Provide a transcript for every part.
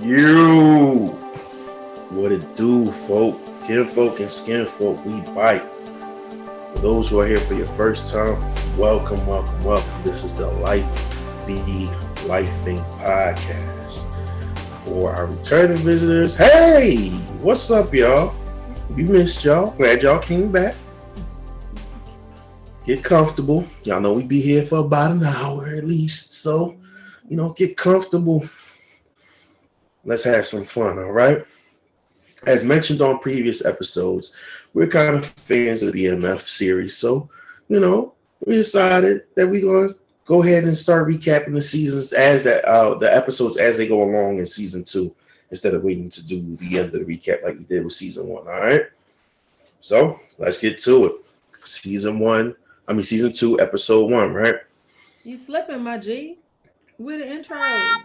You, what it do, folk? Kinfolk and skinfolk, we bite. For those who are here for your first time, welcome, welcome, welcome. This is the Life Be Lifing podcast. For our returning visitors, hey, what's up, y'all? We missed y'all. Glad y'all came back. Get comfortable. Y'all know we be here for about an hour at least. So, get comfortable. Let's have some fun, all right? As mentioned on previous episodes, we're kind of fans of the BMF series. So, we decided that we're going to go ahead and start recapping the seasons the episodes as they go along in season two, instead of waiting to do the end of the recap like we did with season one. All right. So let's get to it. Season two, episode one, right? You slipping, my G. With the intros.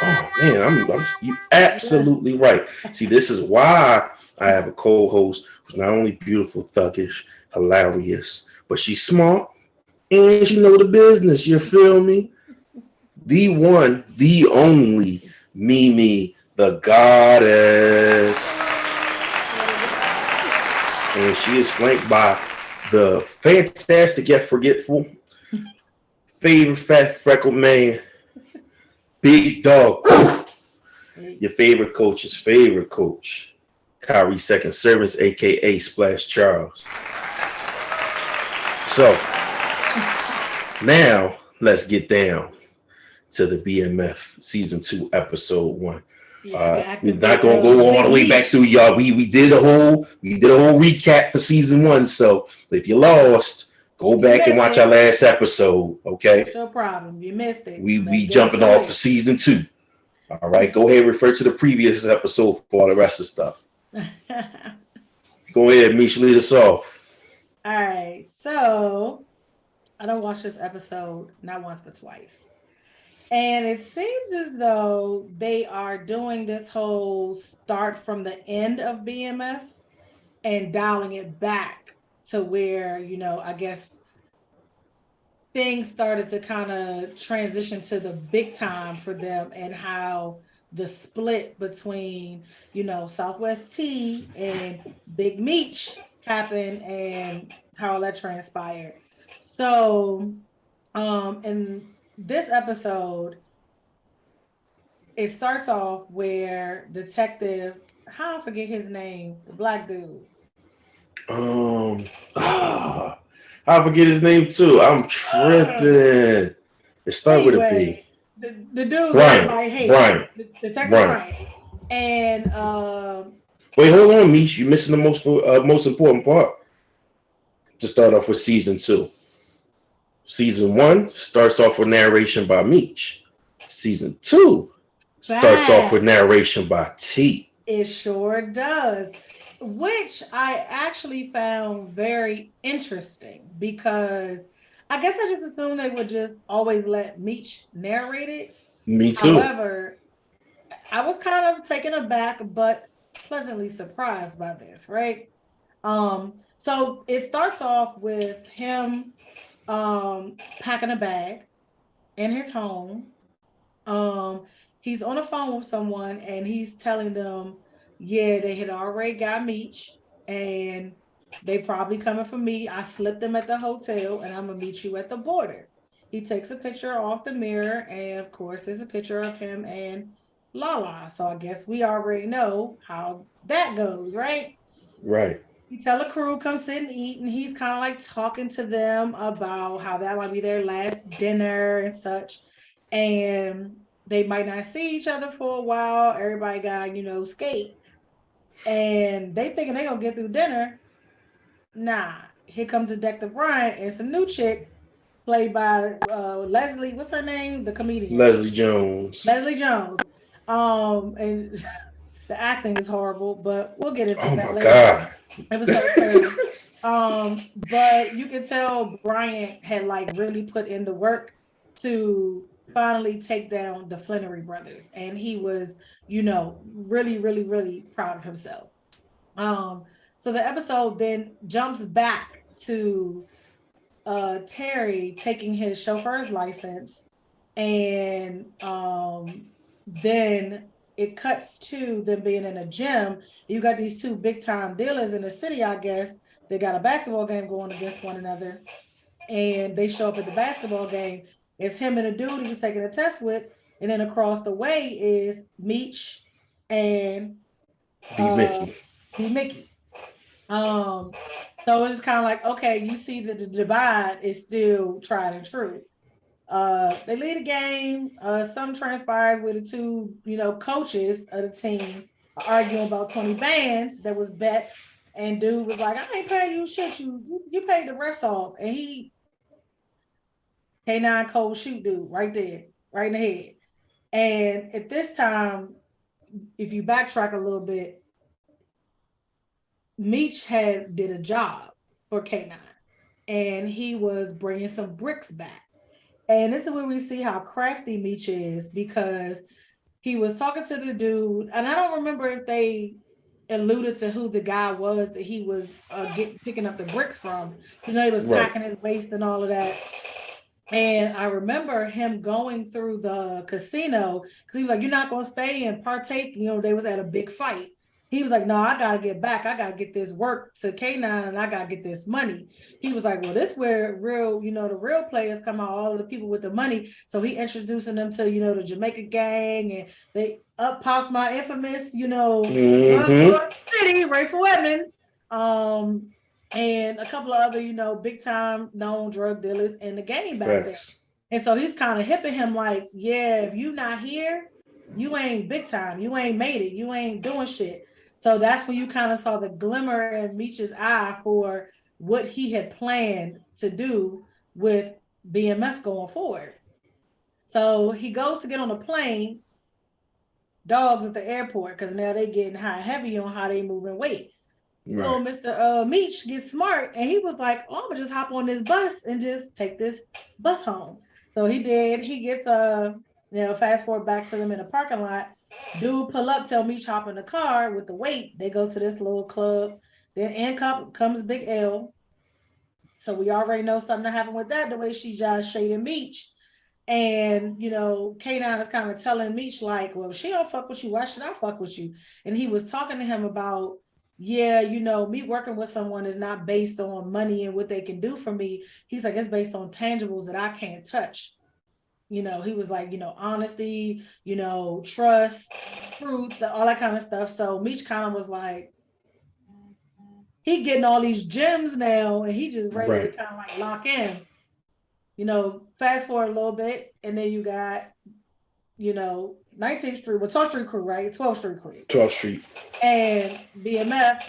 Oh man, you absolutely right. See, this is why I have a co-host who's not only beautiful, thuggish, hilarious, but she's smart and she know the business. You feel me? The one, the only Mimi, the goddess, and she is flanked by the fantastic yet forgetful favorite fat freckle man, big dog. Your favorite coach's favorite coach, Kyrie Second Servants, aka Splash Charles. So now let's get down to the BMF season two, episode one. We're not gonna go all the way back through, y'all. We did a whole recap for season one. So if you lost, go back and watch our last episode. Okay. That's your problem. You missed it. We jumping off for season two. All right, go ahead and refer to the previous episode for all the rest of the stuff. Go ahead, Misha, lead us off. All right, so I don't watch this episode not once but twice. And it seems as though they are doing this whole start from the end of BMF and dialing it back to where, I guess things started to kind of transition to the big time for them and how the split between, Southwest T and Big Meech happened and how that transpired. So, in this episode, it starts off where Detective, I don't forget his name, the black dude. Um, I forget his name too. I'm tripping. It started with a B. The dude Brian. that I hate, Detective Brian. And wait, hold on, Mish. You're missing the most important part. To start off with season two. Season one starts off with narration by Meech. Season two starts off with narration by T. It sure does. Which I actually found very interesting because I guess I just assumed they would just always let Meech narrate it. Me too. However, I was kind of taken aback, but pleasantly surprised by this, right? So it starts off with him packing a bag in his home. He's on the phone with someone and he's telling them, yeah, they had already got Meech and they probably coming for me. I slipped them at the hotel and I'm gonna meet you at the border. He takes a picture off the mirror, and of course, there's a picture of him and Lala. So I guess we already know how that goes, right? Right. You tell the crew come sit and eat, and he's kind of like talking to them about how that might be their last dinner and such, and they might not see each other for a while. Everybody got skate, and they thinking they gonna get through dinner. Nah, here comes Detective Brian and some new chick played by Leslie. What's her name? The comedian Leslie Jones. Leslie Jones. And the acting is horrible, but we'll get into that later. God. It was so terrible. But you can tell Bryant had like really put in the work to finally take down the Flannery brothers, and he was, really, really, really proud of himself. So the episode then jumps back to Terry taking his chauffeur's license and then it cuts to them being in a gym. You got these two big time dealers in the city, I guess. They got a basketball game going against one another. And they show up at the basketball game. It's him and a dude he was taking a test with. And then across the way is Meech and B Mickey. B Mickey. So it's kind of like, okay, you see that the divide is still tried and true. They lead a game. Some transpires with the two, coaches of the team arguing about 20 bands that was bet. And dude was like, I ain't paying you shit. You paid the refs off. And he K9 cold shoot dude right there, right in the head. And at this time, if you backtrack a little bit, Meech did a job for K9 and he was bringing some bricks back. And this is where we see how crafty Meech is because he was talking to the dude, and I don't remember if they alluded to who the guy was that he was picking up the bricks from. He was packing his waist and all of that. And I remember him going through the casino because he was like, "You're not going to stay and partake." They was at a big fight. He was like, "No, I got to get back. I got to get this work to K9 and I got to get this money." He was like, "Well, this where the real players come out, all of the people with the money." So he introducing them to, the Jamaica gang, and they up pops my infamous, City, Rachel Edmonds. And a couple of other, big time known drug dealers in the game back then. And so he's kind of hipping him like, yeah, if you not here, you ain't big time. You ain't made it. You ain't doing shit. So that's when you kind of saw the glimmer in Meech's eye for what he had planned to do with BMF going forward. So he goes to get on a plane, dogs at the airport, because now they getting high heavy on how they moving weight. Right. So Mr. Meech gets smart and he was like, "Oh, I'm gonna just hop on this bus and just take this bus home." So he did. He gets fast forward back to them in the parking lot. Dude pull up, tell Meech hop in the car with the weight. They go to this little club. Then in comes Big L. So we already know something happened with that, the way she just shaded Meech. And K9 is kind of telling Meech like, "Well, she don't fuck with you. Why should I fuck with you?" And he was talking to him about, yeah, me working with someone is not based on money and what they can do for me. He's like, it's based on tangibles that I can't touch. He was like, honesty, trust, truth, all that kind of stuff. So Meech kind of was like, he getting all these gems now and he just ready to kind of like lock in. Fast forward a little bit, and then you got, 19th Street, 12th Street crew, right? 12th Street crew. 12th Street. And BMF,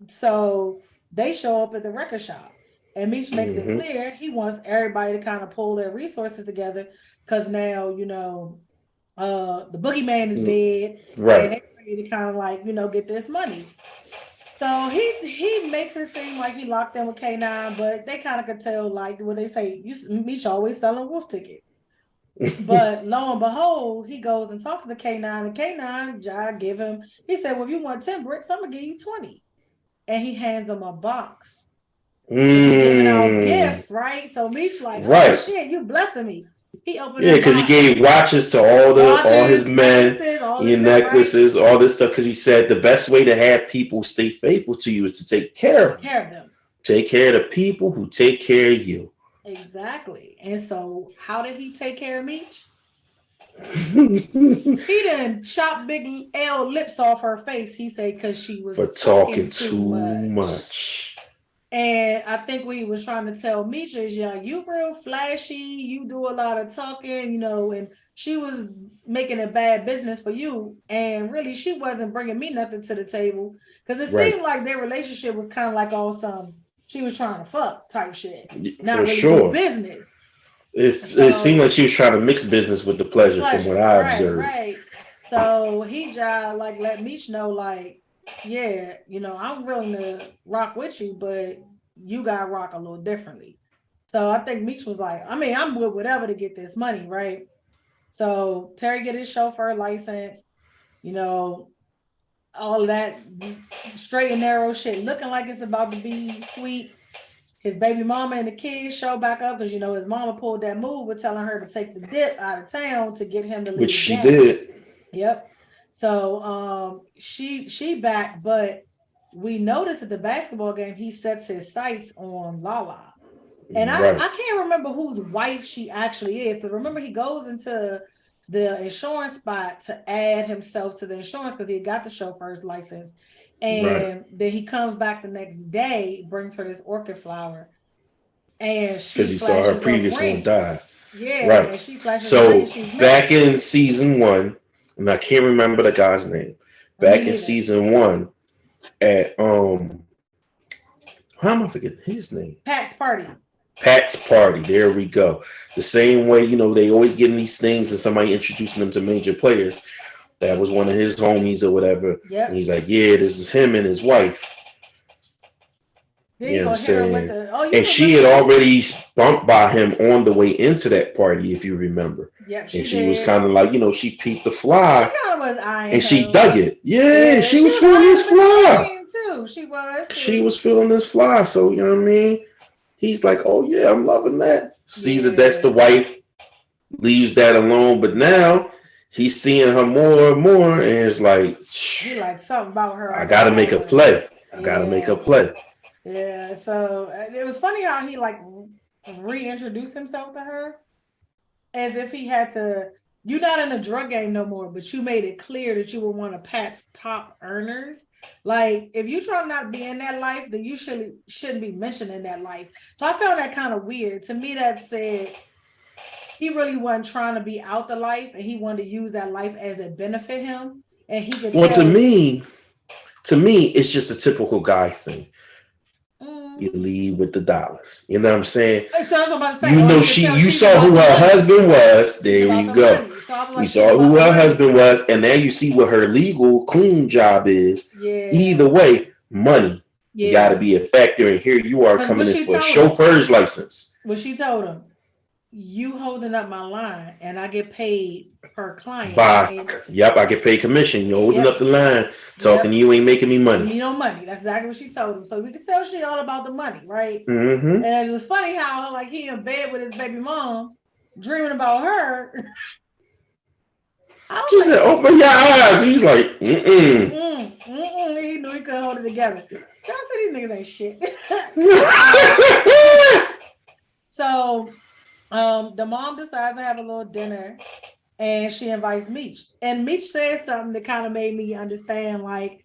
so they show up at the record shop. And Meech makes it clear he wants everybody to kind of pull their resources together because now, the boogeyman is dead. Right. And they're ready to kind of like, get this money. So he makes it seem like he locked in with K9, but they kind of could tell, like what they say, Meech always selling wolf ticket. But lo and behold, he goes and talks to K9, and K9 give him, he said, "Well, if you want 10 bricks, I'm gonna give you 20." And he hands him a box. Giving out gifts, right? So Meech like, "Oh shit, you blessing me." He opened it. Yeah, because he gave watches to all his men, necklaces, all this stuff. Because he said the best way to have people stay faithful to you is to take care of them. Take care of the people who take care of you. Exactly. And so how did he take care of Meech? He done chopped Big L lips off her face. He said because she was talking too much. And I think what he was trying to tell Meech is, you real flashy, you do a lot of talking, and she was making a bad business for you. And really, she wasn't bringing me nothing to the table because it seemed like their relationship was kind of like all some she was trying to fuck type shit. Not really good business. It seemed like she was trying to mix business with the pleasure from what I observed. Right. So he just like let Meech know, like, yeah, I'm willing to rock with you, but you gotta rock a little differently. So I think Meech was like, I'm with whatever to get this money, right? So Terry get his chauffeur license, all of that straight and narrow shit, looking like it's about to be sweet. His baby mama and the kids show back up because his mama pulled that move with telling her to take the dip out of town to get him to leave. Which she did. Yep. So she back, but we noticed at the basketball game he sets his sights on Lala. And I can't remember whose wife she actually is. So remember, he goes into the insurance spot to add himself to the insurance because he got the chauffeur's license. And then he comes back the next day, brings her this orchid flower. And because he saw her previous one die. Yeah, right. And she flashes so back in season 1, and I can't remember the guy's name. Back in season 1, at how am I forgetting his name? Pat's party. There we go. The same way, they always getting these things and somebody introducing them to major players. That was one of his homies or whatever. Yep. And he's like, yeah, this is him and his wife. You know what I'm saying? And she had already bumped by him on the way into that party, if you remember. Yep, and she was kind of like, she peeped the fly. She kind of was eyeing and she dug it. Yeah, she was feeling this fly. Too. She was feeling this fly. So, you know what I mean? He's like, oh, yeah, I'm loving that. Sees that that's the wife, leaves that alone. But now he's seeing her more and more. And it's like, he like something about her. I got to make a play. I got to make a play. Yeah. So it was funny how he like reintroduced himself to her as if he had to. You're not in a drug game no more, but you made it clear that you were one of Pat's top earners. Like, if you try not to be in that life, then you shouldn't be mentioning that life. So I found that kind of weird. To me, that said he really wasn't trying to be out the life, and he wanted to use that life as it benefit him. And he could. Well, to me, it's just a typical guy thing. You leave with the dollars. You know what I'm saying? So I was about to say, you saw who her husband was. There you go. You saw who her husband was, and now you see what her legal clean job is. Yeah. Either way, money. You got to be a factor, and here you are coming in for a chauffeur's license. Well, she told him, you holding up my line, and I get paid per client. Yep, I get paid commission. You holding up the line, talking to you ain't making me money. Me no money. That's exactly what she told him. So we could tell she all about the money, right? Mm-hmm. And it was funny how like he in bed with his baby mom, dreaming about her. She said, "Open your eyes." He's like, He knew he couldn't hold it together. So I said, these niggas ain't shit. So the mom decides to have a little dinner, and she invites Meech. And Meech says something that kind of made me understand, like,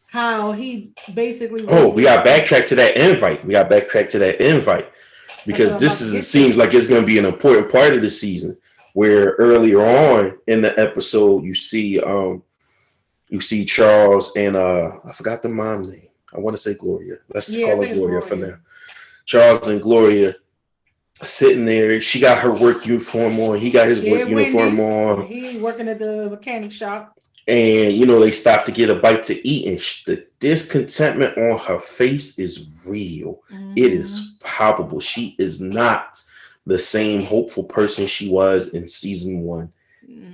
how he basically... we got backtrack to that invite. Because seems like it's going to be an important part of the season, where earlier on in the episode, you see Charles and I forgot the mom name. I want to say Gloria. Let's call her Gloria for now. Charles and Gloria sitting there. She got her work uniform on. He got his work uniform on. He working at the mechanic shop. And, they stopped to get a bite to eat. And the discontentment on her face is real. Mm-hmm. It is palpable. She is not the same hopeful person she was in season 1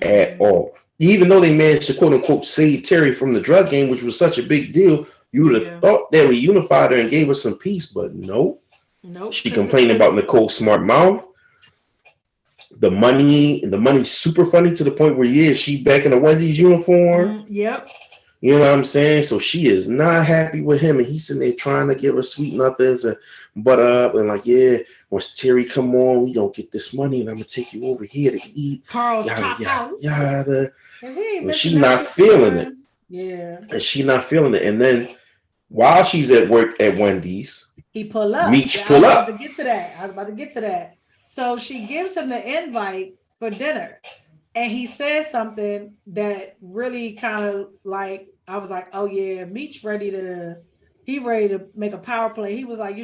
at all. Even though they managed to, quote unquote, save Terry from the drug game, which was such a big deal, you would have thought they would unified her and gave her some peace. But nope. She complained about Nicole's smart mouth. The money's super funny to the point where she back in the Wendy's uniform. Yep. You know what I'm saying? So she is not happy with him, and he's sitting there trying to give her sweet nothings and butter up and like, once Terry come on, we gonna get this money and I'm gonna take you over here to eat. Carl's top house. Yada. And she's not feeling it. Yeah. And she's not feeling it. And then while she's at work at Wendy's, he pull up. Meech pull up. I was about to get to that. So she gives him the invite for dinner. And he says something that really kind of like, I was like, oh yeah, Meech ready to make a power play. He was like,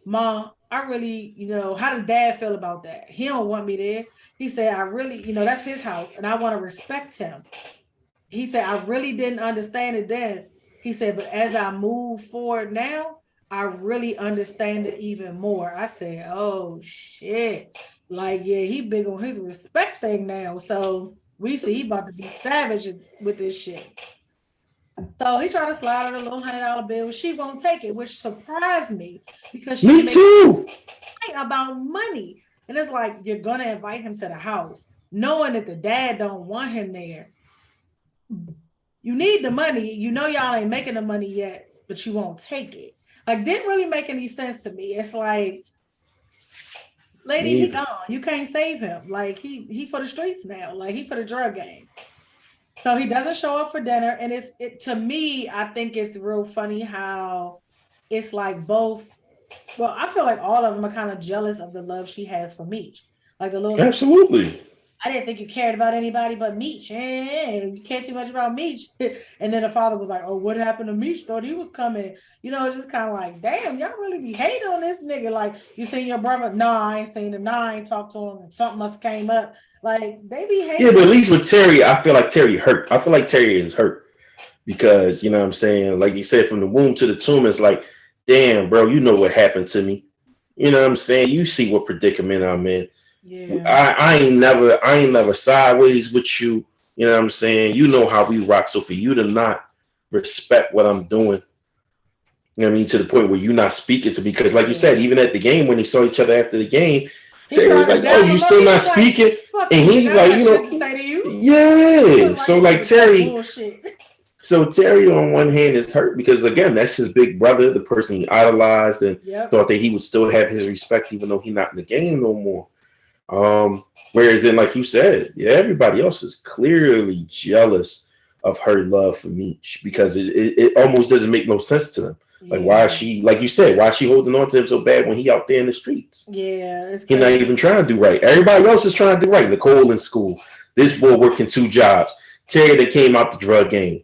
Mom, I really, how does Dad feel about that? He don't want me there. He said, I really, that's his house and I want to respect him. He said, I really didn't understand it then. He said, but as I move forward now, I really understand it even more. I said, oh shit. Like, he big on his respect thing now. So we see he about to be savage with this shit. So he tried to slide her a little $100 bill. She won't take it, which surprised me because she Me made too. about money. And it's like, you're gonna invite him to the house, knowing that the dad don't want him there. You need the money. You know y'all ain't making the money yet, but you won't take it. Like, didn't really make any sense to me. It's like, lady, he gone. You can't save him. Like, he for the streets now. Like, he for the drug game. So he doesn't show up for dinner. And it to me, I think it's real funny how it's like both. Well, I feel like all of them are kind of jealous of the love she has for Meech. Like the little sister, Absolutely. I didn't think you cared about anybody but Meech. You care too much about Meech. And then the father was like, oh, what happened to Meech? Thought he was coming. You know, just kind of like, damn, y'all really be hating on this nigga. Like, you seen your brother? No, I ain't seen him. No, I ain't talked to him. Something must have came up. Like, they be hating. Yeah, but at least with Terry, I feel like Terry hurt. I feel like Terry is hurt because, you know what I'm saying? Like you said, from the womb to the tomb, it's like, damn, bro, you know what happened to me. You know what I'm saying? You see what predicament I'm in. Yeah. I ain't never sideways with you. You know what I'm saying? You know how we rock. So for you to not respect what I'm doing, you know what I mean, to the point where you're not speaking to me, because like you said, even at the game when they saw each other after the game, Terry was like, "Oh, you still not speaking?" And he's like, "You know, yeah." So like Terry, so Terry on one hand is hurt because again, that's his big brother, the person he idolized and thought that he would still have his respect even though he's not in the game no more. Whereas then, like you said, yeah, everybody else is clearly jealous of her love for Meech because it almost doesn't make no sense to them. Like, why is she, like you said, why is she holding on to him so bad when he out there in the streets? Yeah, he's not even trying to do right. Everybody else is trying to do right. Nicole in school, this boy working 2 jobs. Terry that came out the drug game.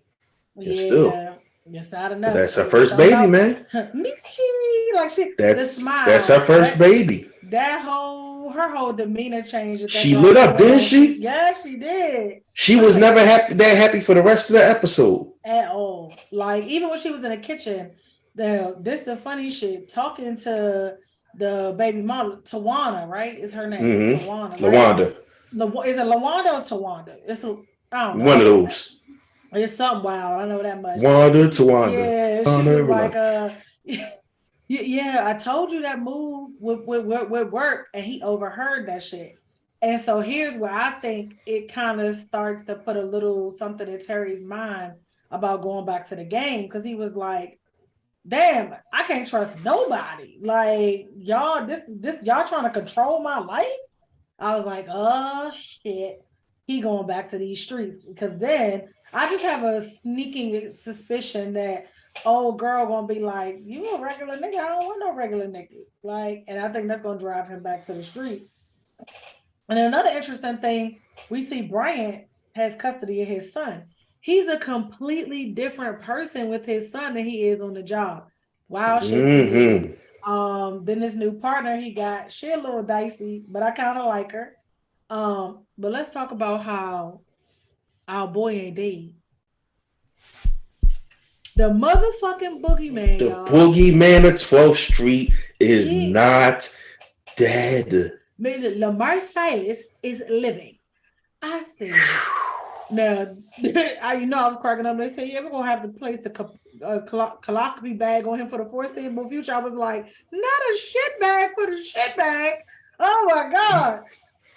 And still, just not enough. That's her first baby, man. Michi, like the smile. That's her first baby. Her whole demeanor changed. She lit up, didn't she? Yeah, she did. She was never that happy for the rest of the episode at all. Like, even when she was in the kitchen, the funny shit, talking to the baby mama, Tawana, right? Is her name? Mm-hmm. Tawana. Right? Lawanda. Is it Lawanda or Tawanda? I don't know. One of those. It's something wild. I know that much. Tawanda. Yeah, she was like, yeah, I told you that move would work, and he overheard that shit. And so here's where I think it kind of starts to put a little something in Terry's mind about going back to the game, because he was like, damn, I can't trust nobody. Like, y'all, this y'all trying to control my life? I was like, oh shit, he going back to these streets. Because then I just have a sneaking suspicion that old girl gonna be like, you a regular nigga? I don't want no regular nigga. Like, and I think that's gonna drive him back to the streets. And another interesting thing, we see Bryant has custody of his son. He's a completely different person with his son than he is on the job. Wild shit to me. Then this new partner he got, she a little dicey, but I kind of like her. But let's talk about how our boy ain't dead. The motherfucking boogeyman. The boogeyman of 12th Street is not dead. Lamar Silas is living. I said, now, I was cracking up. They say, yeah, we're going to have to place a colostomy bag on him for the foreseeable future. I was like, not a shit bag for the shit bag. Oh, my God.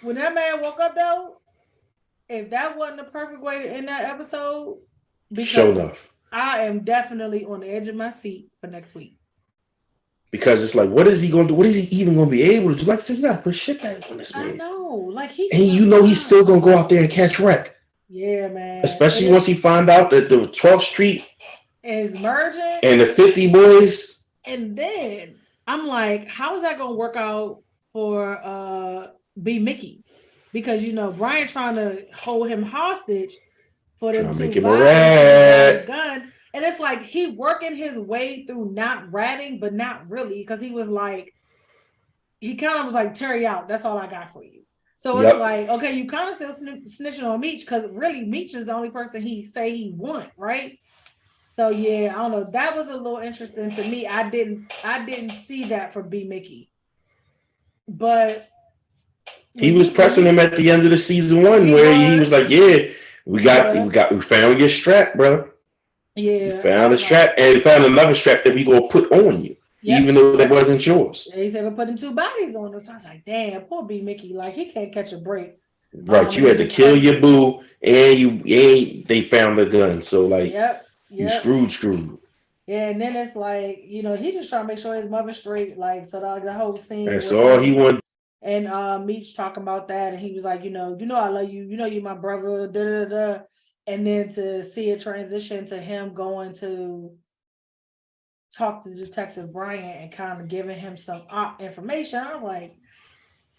When that man woke up, though, if that wasn't the perfect way to end that episode, show enough. I am definitely on the edge of my seat for next week. Because it's like, what is he going to do? What is he even going to be able to do? Like I said, you got to put shit back on this man. I know. Like, he's still going to go out there and catch wreck. Yeah, man. Especially once he find out that the 12th Street is merging. And the 50 boys. And then I'm like, how is that going to work out for B. Mickey? Because, Brian trying to hold him hostage for them to make him a rat. Gun. And it's like he working his way through not ratting, but not really, because he was like, he kind of was like, Terry out. That's all I got for you. So it's like, okay, you kind of still snitching on Meech, because really Meech is the only person he say he want, right? So yeah, I don't know. That was a little interesting to me. I didn't see that for B. Mickey, but he was pressing him at the end of the season 1, where he was like, "Yeah, we found your strap, brother." You Yeah, I found a was like, strap and found another strap that we gonna put on you, yep, even though that yep. wasn't yours. He said we put them two bodies on us. So I was like, damn, poor B Mickey, like he can't catch a break. Right, And you it's had to just kill funny. your boo, and they found the gun. So like, Yep, you yep. screwed. Yeah, and then it's like, he just trying to make sure his mother's straight. Like, so the whole scene That's with all he him wanted. and Meech talking about that, and he was like, I love you, you my brother, da da da. And then to see it transition to him going to talk to Detective Bryant and kind of giving him some information, I was like,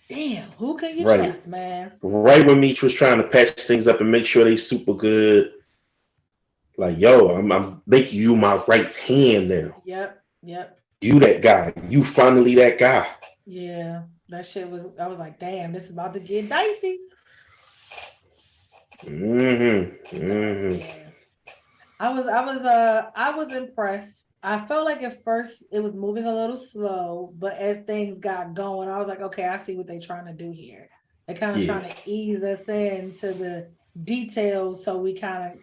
damn, who can you Right, trust, man? right when Meech was trying to patch things up and make sure they super good. Like, yo, I'm making you my right hand now. Yep, yep. You that guy. You finally that guy. Yeah, that shit was. I was like, damn, this is about to get dicey. So Mm-hmm. yeah, I was impressed. I felt like at first it was moving a little slow, but as things got going, I was like, okay, I see what they're trying to do here. They're kind of Yeah. trying to ease us into the details so we kind of,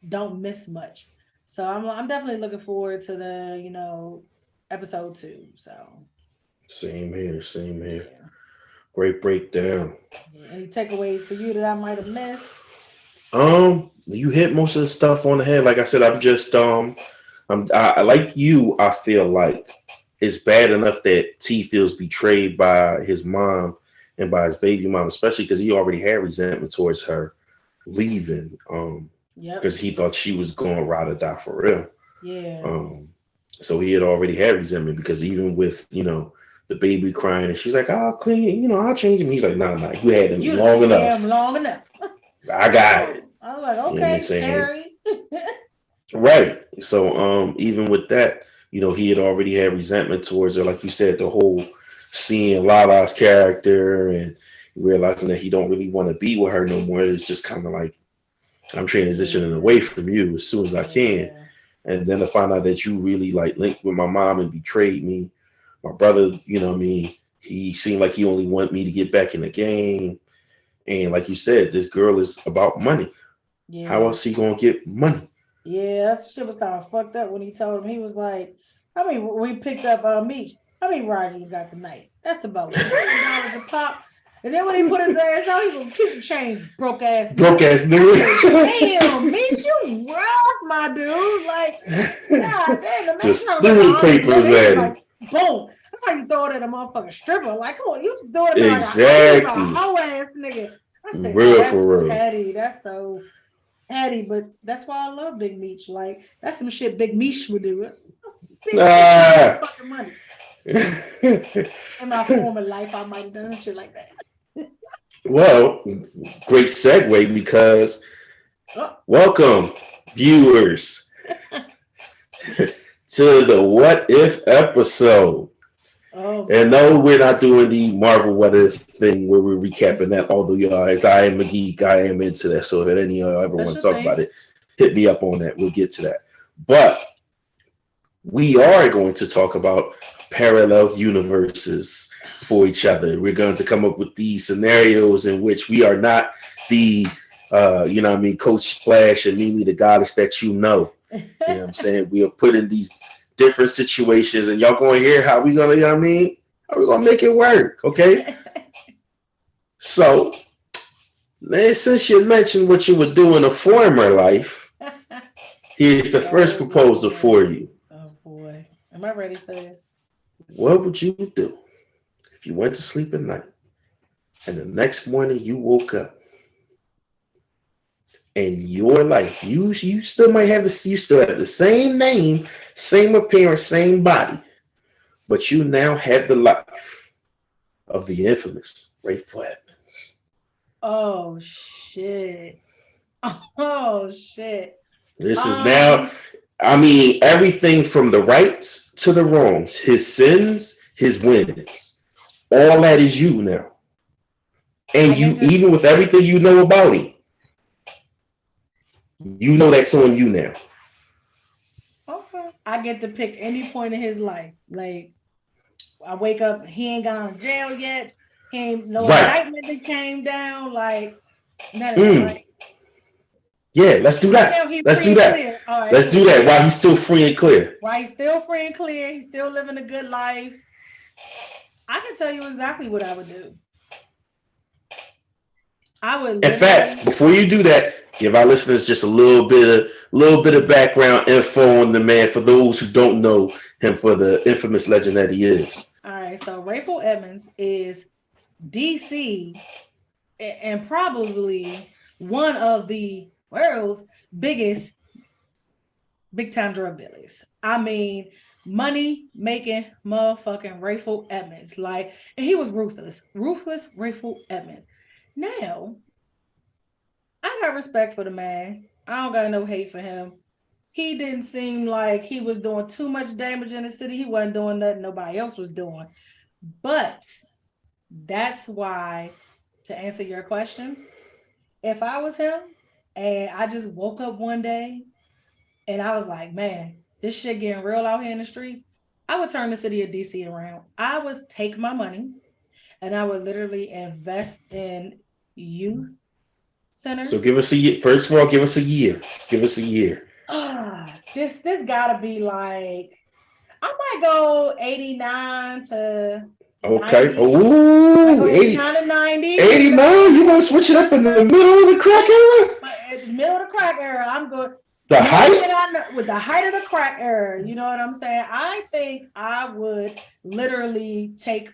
don't miss much. So I'm definitely looking forward to the, episode 2. So Same here. Same here. yeah. Great breakdown. Yeah. Any takeaways for you that I might have missed? You hit most of the stuff on the head. Like I said, I like you. I feel like it's bad enough that T feels betrayed by his mom and by his baby mom, especially because he already had resentment towards her leaving. Yep. Because he thought she was going to ride or die for real. Yeah. Um, so he had already had resentment because even with the baby crying and she's like, I'll clean, I'll change him. He's like, nah, you had him You long took him enough. long enough. I got Oh, it. I was like, You know what I'm okay, saying? Terry. Right. So even with that, he had already had resentment towards her. Like you said, the whole seeing Lala's character and realizing that he don't really want to be with her no more is just kind of like, I'm transitioning Yeah. away from you as soon as I can. Yeah. And then to find out that you really like linked with my mom and betrayed me. My brother, what I mean, he seemed like he only wanted me to get back in the game. And like you said, this girl is about money. How Yeah. else he gonna get money? Yeah. That shit was kind of fucked up when he told him. He was like, we picked up meat. How many rides you got tonight? That's about $10 a pop. And then when he put his ass out, he gonna keep the change, broke ass Broke nigga. ass I said, nigga. damn, meat, you rough, my dude. Like, God damn, the man Just trying to look threw the honest nigga. papers He was at like, him. boom. That's like you throw it at a motherfucking stripper. Like, come on, you throw it at like he's a Exactly. hoe ass nigga. I said, oh, Real that's for real. petty. That's so petty, but that's why I love Big Meech. Like, that's some shit Big Meech would do. Big Meech got his Ah. fucking money. In my former life, I might have done some shit like that. Well, great segue because Oh. welcome, viewers, to the What If episode. Oh, And no, we're not doing the Marvel What If thing where we're recapping that. Although, as I am a geek, I am into that. So if any of y'all ever that's want your to talk thing. about it, hit me up on that. We'll get to that. But we are going to talk about parallel universes for each other. We're going to come up with these scenarios in which we are not the, Coach Splash and Mimi the goddess that you know. You know what I'm saying? We are put in these different situations, and y'all going to hear how we going to, how we going to make it work, okay? So, since you mentioned what you would do in a former life, here's the first proposal for you. Oh boy, am I ready for this? What would you do if you went to sleep at night and the next morning you woke up and your life, you still might have you still have the same name, same appearance, same body, but you now have the life of the infamous Rayful Edmonds. Oh shit. Oh shit. This is now, everything from the rights to the wrongs, his sins, his wins. All that is you now. And even with everything you know about him, you know that's on you now. Okay. I get to pick any point in his life. Like, I wake up, he ain't gone to jail yet. He ain't no indictment that came down. Like, none of that, right? Yeah, let's do that. Let's do that. Right, let's do that while he's still free and clear. While he's still free and clear, he's still living a good life. I can tell you exactly what I would do. I would. In fact, before you do that, give our listeners just a little bit of background info on the man for those who don't know him for the infamous legend that he is. All right, so Rayful Edmonds is DC and probably one of the world's biggest big-time drug dealers. I mean, money-making motherfucking Rayful Edmonds. Like, and he was ruthless Rayful Edmonds. Now, I got respect for the man. I don't got no hate for him. He didn't seem like he was doing too much damage in the city. He wasn't doing nothing nobody else was doing. But that's why, to answer your question, if I was him and I just woke up one day and I was like, man, this shit getting real out here in the streets, I would turn the city of DC around. I would take my money and I would literally invest in youth centers. So give us a year. First of all, give us a year. Give us a year. This gotta be like, I might go 89 to okay. 90. Ooh, 89 to 90. 89? You want to switch it up in the middle of the crack era? In the middle of the crack era, I'm good. The height? With the height of the crack era, you know what I'm saying? I think I would literally take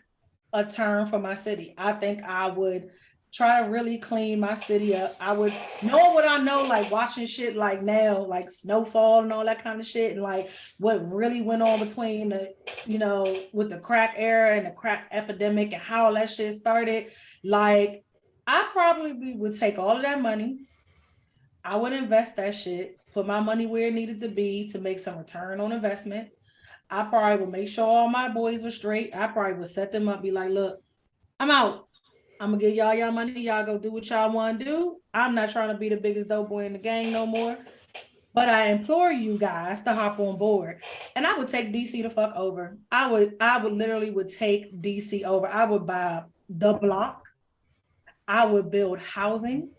a turn for my city. I think I would try to really clean my city up. I would know what I know, like watching shit like now, like snowfall and all that kind of shit, and like what really went on between the, you know, with the crack era and the crack epidemic and how all that shit started. Like, I probably would take all of that money. I would invest that shit, put my money where it needed to be to make some return on investment. I probably would make sure all my boys were straight. I probably would set them up, be like, look, I'm out. I'm gonna give y'all money. Y'all go do what y'all want to do. I'm not trying to be the biggest dope boy in the gang no more. But I implore you guys to hop on board. And I would take DC the fuck over. I would literally take DC over. I would buy the block. I would build housing.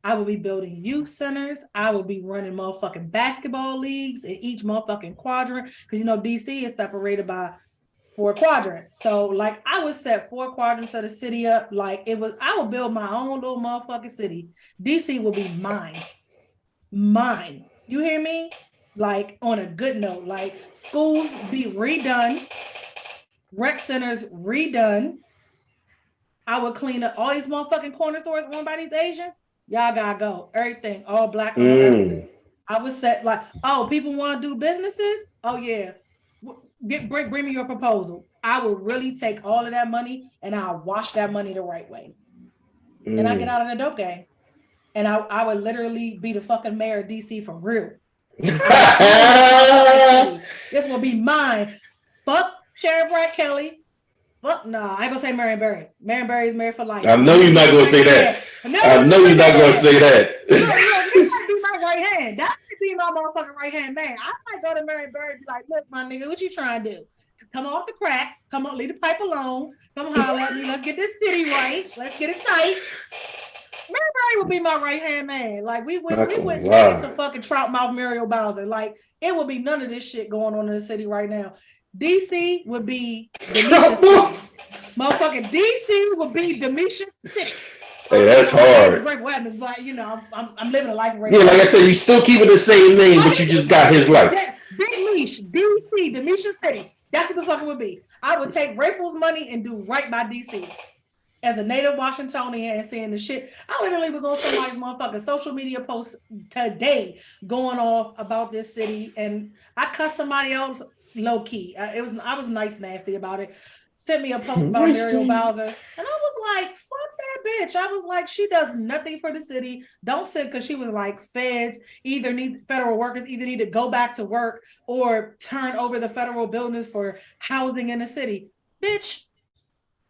I would be building youth centers. I would be running motherfucking basketball leagues in each motherfucking quadrant. Because you know DC is separated by 4 quadrants. So like I would set 4 quadrants of the city up like it was, I would build my own little motherfucking city. DC will be mine. Mine. You hear me? Like on a good note, like schools be redone, rec centers redone. I would clean up all these motherfucking corner stores owned by these Asians. Y'all gotta go. Everything, all black. Everything. I would set like, oh, people want to do businesses? Oh yeah. Bring me your proposal. I will really take all of that money and I'll wash that money the right way. And I get out of the dope game. And I would literally be the fucking mayor of DC for real. This will be mine. Fuck Sharon Brad Kelly. Fuck no, I ain't gonna say Marion Barry. Marion Barry is married for life. I know you're not gonna say that. I know you're not gonna say that. This might be my right hand. That might be my motherfucking right hand man. I might go to Marion Barry and be like, look, my nigga, what you trying to do? Come off the crack. Come on, leave the pipe alone. Come holler at me. Let's get this city right. Let's get it tight. Marion Barry would be my right hand man. Like we wouldn't get into fucking trout mouth Muriel Bowser. Like it would be none of this shit going on in the city right now. DC would be Demisha City. Motherfucking DC would be Demisha City. Hey, that's hard. Great weapons, but you know, I'm living a life. Yeah, like I said, you still keeping the same name, but you just got his life. Big Leash, DC, Demisha City. That's what the fuck it would be. I would take Rayful's money and do right by DC. As a native Washingtonian and saying the shit, I literally was on somebody's motherfucking social media post today going off about this city, and I cussed somebody else low key. I was nice nasty about it. Sent me a post about Muriel Bowser, and I was like, fuck that bitch. I was like, she does nothing for the city. Don't send, because she was like, federal workers either need to go back to work or turn over the federal buildings for housing in the city. Bitch,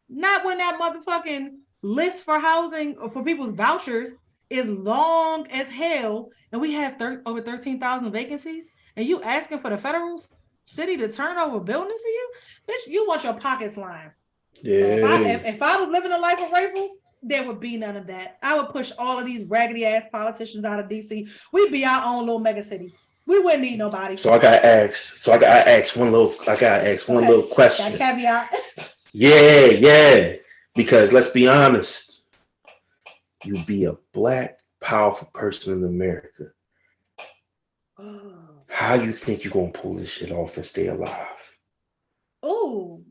not when that motherfucking list for housing or for people's vouchers is long as hell, and we have over 13,000 vacancies, and you asking for the federal city to turn over buildings to you? Bitch, you want your pockets lined. Yeah. So if I was living a life of Rayful, There would be none of that. I would push all of these raggedy ass politicians out of DC. We'd be our own little mega city. We wouldn't need nobody. So I gotta ask one little question. That caveat. Yeah. Because let's be honest, you be a black, powerful person in America. How you think you're gonna pull this shit off and stay alive? Oh.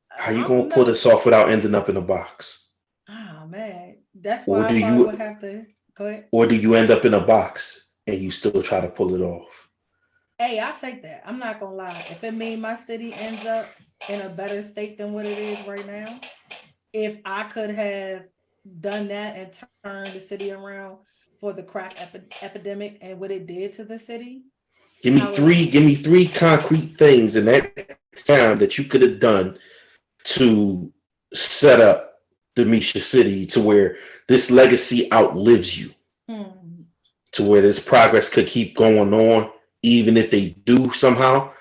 How you gonna pull this off without ending up in a box? Oh man. That's why I probably would have to go ahead. Or do you end up in a box and you still try to pull it off? Hey, I'll take that. I'm not gonna lie. If it means my city ends up in a better state than what it is right now, if I could have done that and turned the city around for the crack epidemic and what it did to the city. Give me three concrete things in that time that you could have done to set up the Misha City to where this legacy outlives you, to where this progress could keep going on, even if they do somehow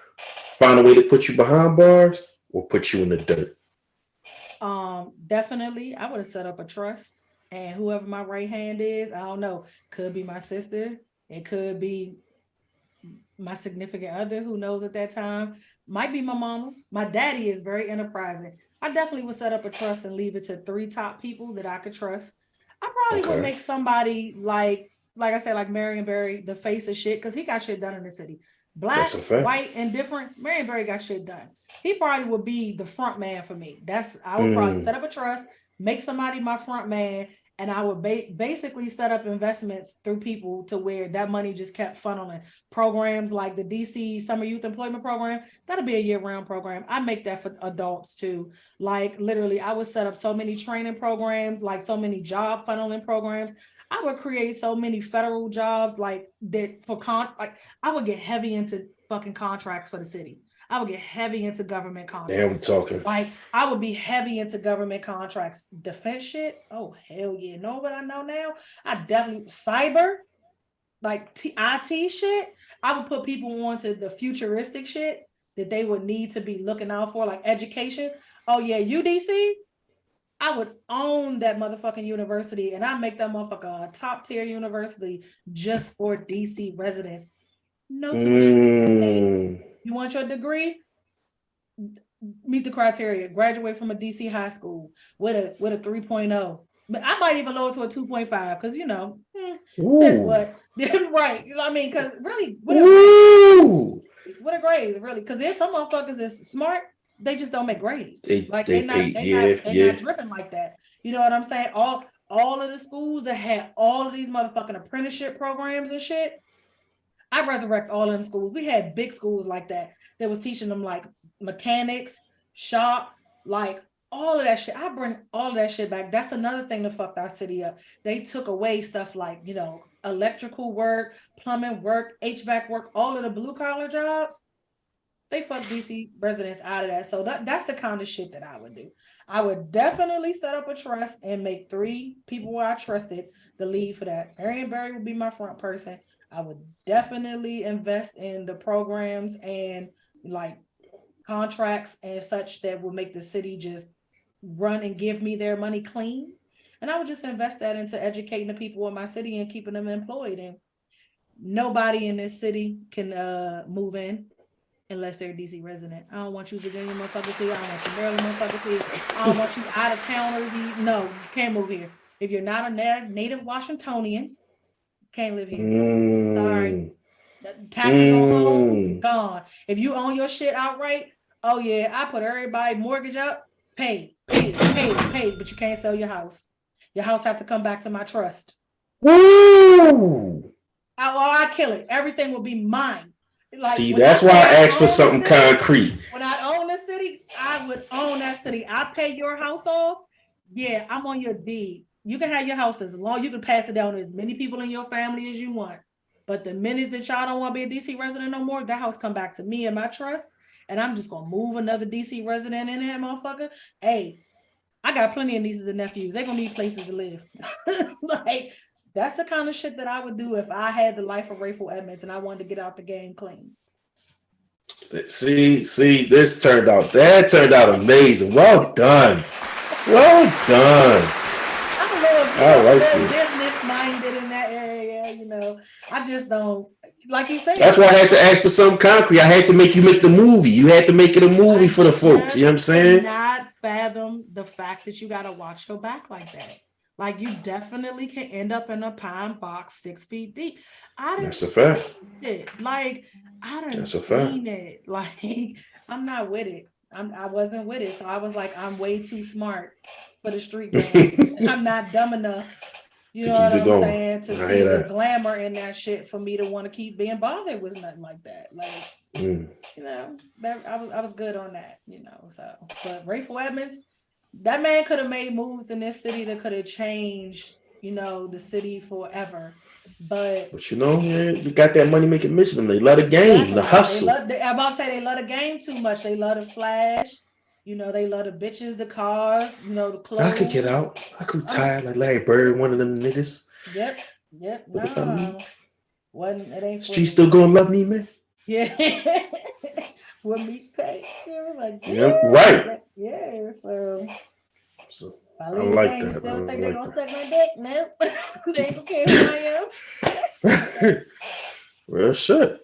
find a way to put you behind bars or put you in the dirt. Definitely, I would have set up a trust, and whoever my right hand is, I don't know, could be my sister, it could be my significant other, who knows at that time, might be my mama. My daddy is very enterprising. I definitely would set up a trust and leave it to 3 top people that I could trust. I probably would make somebody like I said, like Marion Barry, the face of shit, because he got shit done in the city. Black, white, and different. Marion Barry got shit done. He probably would be the front man for me. I would probably set up a trust, make somebody my front man, and I would basically set up investments through people to where that money just kept funneling. Programs like the DC Summer Youth Employment Program, that'll be a year-round program. I make that for adults too. Like literally, I would set up so many training programs, like so many job funneling programs. I would create so many federal jobs like that for I would get heavy into fucking contracts for the city. I would get heavy into government contracts. Damn, we talking. Like I would be heavy into government contracts. Defense shit. Oh hell yeah. Know what I know now? I definitely cyber, like IT shit. I would put people onto the futuristic shit that they would need to be looking out for, like education. Oh yeah, UDC. I would own that motherfucking university and I make that motherfucker a top tier university just for DC residents. No tuition. You want your degree? Meet the criteria. Graduate from a DC high school with a 3.0. But I might even lower to a 2.5 because says what? Right. You know what I mean? Because really, what are grades? Really? Because there's some motherfuckers that's smart. They just don't make grades. They're not driven like that. You know what I'm saying? All of the schools that had all of these motherfucking apprenticeship programs and shit, I resurrect all of them schools. We had big schools like that was teaching them like mechanics, shop, like all of that shit. I bring all of that shit back. That's another thing that fucked our city up. They took away stuff like, electrical work, plumbing work, HVAC work, all of the blue collar jobs. They fuck DC residents out of that. So that's the kind of shit that I would do. I would definitely set up a trust and make 3 people where I trusted the lead for that. Marion Barry would be my front person. I would definitely invest in the programs and like contracts and such that will make the city just run and give me their money clean. And I would just invest that into educating the people in my city and keeping them employed. And nobody in this city can move in unless they're a DC resident. I don't want you Virginia motherfuckers here. I don't want you Maryland motherfuckers here. I don't want you out of towners. No, you can't move here. If you're not a native Washingtonian, can't live here. Sorry. Taxes on homes, gone. If you own your shit outright, oh yeah, I put everybody mortgage up, pay, but you can't sell your house. Your house have to come back to my trust. Woo! I kill it. Everything will be mine. Like, see, that's why I asked for something concrete. When I own the city, I would own that city. I pay your house off. Yeah, I'm on your deed. You can have your house as long, you can pass it down to as many people in your family as you want. But the minute that y'all don't want to be a DC resident no more, that house come back to me and my trust. And I'm just gonna move another DC resident in there, motherfucker. Hey, I got plenty of nieces and nephews. They're gonna need places to live. Like, that's the kind of shit that I would do if I had the life of Rayful Edmonds and I wanted to get out the game clean. See, that turned out amazing. Well done. I I like They're it. business minded in that area, you know. I just don't, like you said. That's why I had to ask for something concrete. I had to make you make the movie. You had to make it a movie for the folks. You know what I'm just saying? cannot fathom the fact that you got to watch your back like that. Like you definitely can end up in a pine box 6 feet deep. I done That's a fact. it. Like I done That's a fact. seen it. Like I'm not with it. I wasn't with it. So I was like, I'm way too smart for the street game. I'm not dumb enough. You To know keep what it I'm going. saying? To I see hear the that. glamour in that shit for me to want to keep being bothered was nothing like that. Like, you know, that I was good on that, you know. So, but Rayful Edmonds, that man could have made moves in this city that could have changed, you know, the city forever. But you know, man, you got that money making mission. They love the game, the exactly, hustle. I'm about to say they love the game too much. They love the flash. You know, they love the bitches, the cars, you know, the clothes. I could get out. I could tired like Larry Bird, one of them niggas. Yep. No. Wasn't it ain't Street still gonna love me, man. Yeah. What me say? Yeah, like, Yeah, right. Yeah, So I I leave the like game, you that. still think I they're like gonna suck my dick? Nope. They don't care who I am. Real shit.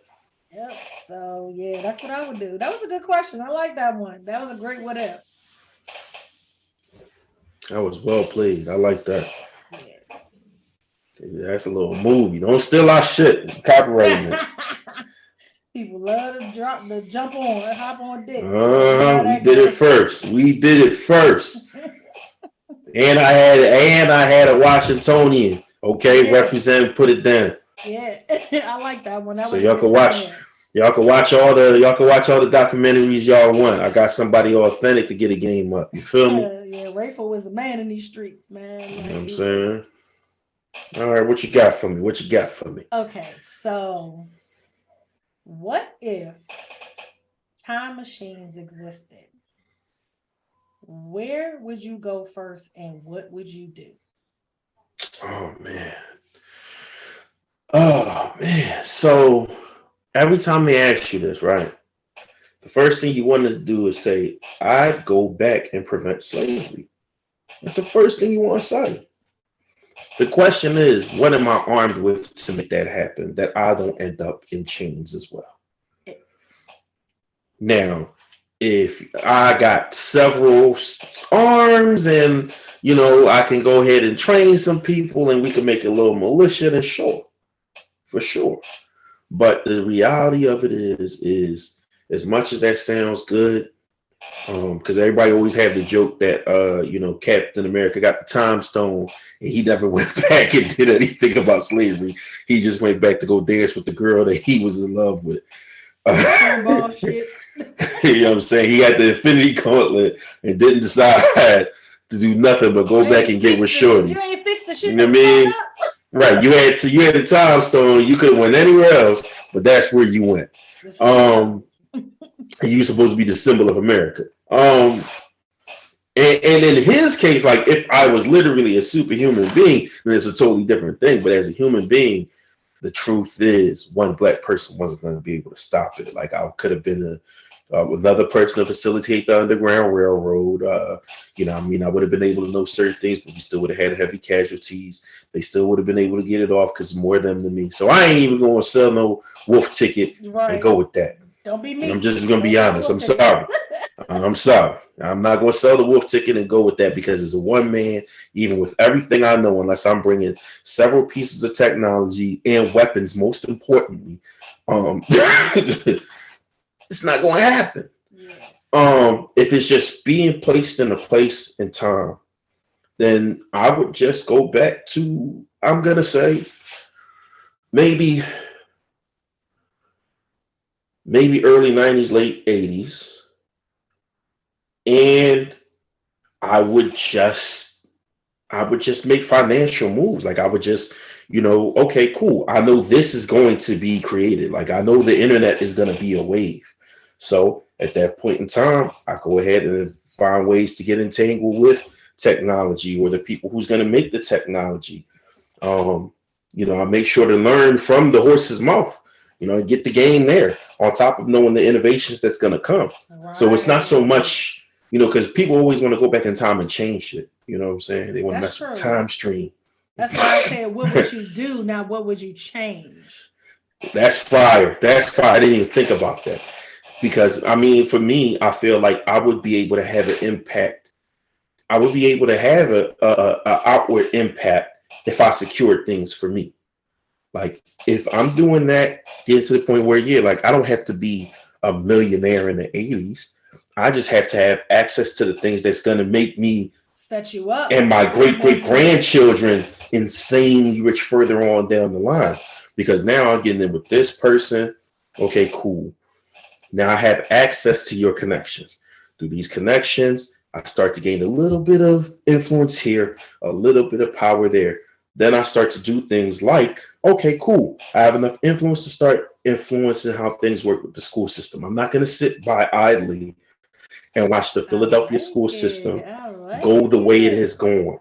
Yep. So yeah, that's what I would do. That was a good question. I like that one. That was a great what if. That was well played. I like that. Yeah. That's a little movie. Don't steal our shit. Copyright it. People love to jump on, hop on dick. We did it first. We did it first. And I had a Washingtonian. Okay, represent, put it down. Yeah, I like that one. That so was y'all can watch. Y'all can watch all the documentaries y'all want. I got somebody authentic to get a game up. You feel me? Yeah, Rayful was the man in these streets, man. Like, you know what I'm saying? All right, what you got for me? Okay, so what if time machines existed? Where would you go first and what would you do? Oh man. So every time they ask you this, right? The first thing you want to do is say, I'd go back and prevent slavery. That's the first thing you want to say. The question is, what am I armed with to make that happen, that I don't end up in chains as well? Now, if I got several arms and, you know, I can go ahead and train some people and we can make a little militia, then sure, for sure. But the reality of it is as much as that sounds good, because everybody always have the joke that you know, Captain America got the time stone and he never went back and did anything about slavery. He just went back to go dance with the girl that he was in love with. Bullshit. You know what I'm saying? He had the Infinity Gauntlet and didn't decide to do nothing but go back and get with Shorty. You ain't fixed the shit. You know what I mean? Right. You had the time stone. You could have went anywhere else, but that's where you went. You were supposed to be the symbol of America. And in his case, like if I was literally a superhuman being, then it's a totally different thing. But as a human being, the truth is one black person wasn't going to be able to stop it. Like I could have been another person to facilitate the Underground Railroad. You know, I mean, I would have been able to know certain things, but we still would have had heavy casualties. They still would have been able to get it off because more of them than me. So I ain't even going to sell no wolf ticket and go with that. Don't be me. I'm just going to be honest. I'm sorry. I'm sorry. I'm not going to sell the wolf ticket and go with that because it's a one man, even with everything I know, unless I'm bringing several pieces of technology and weapons, most importantly, it's not going to happen. Yeah. If it's just being placed in a place and time, then I would just go back to, I'm going to say, maybe early 90s, late 80s. And I would just make financial moves. Like I would just, you know, okay, cool. I know this is going to be created. Like I know the internet is going to be a wave. So at that point in time, I go ahead and find ways to get entangled with technology or the people who's going to make the technology. You know, I make sure to learn from the horse's mouth, you know, and get the game there on top of knowing the innovations that's going to come. Right. So it's not so much, you know, because people always want to go back in time and change it. You know what I'm saying? They want to mess with time stream. That's why I said, what would you do? Now, what would you change? That's fire. That's fire. I didn't even think about that. Because I mean, for me, I feel like I would be able to have an impact. I would be able to have a outward impact if I secured things for me. Like if I'm doing that, get to the point where like I don't have to be a millionaire in the 80s. I just have to have access to the things that's gonna make me set you up and my great grandchildren insanely rich further on down the line. Because now I'm getting in with this person. Okay, cool. Now I have access to your connections. Through these connections, I start to gain a little bit of influence here, a little bit of power there. Then I start to do things like, okay, cool. I have enough influence to start influencing how things work with the school system. I'm not going to sit by idly and watch the Philadelphia school system go the way it has gone.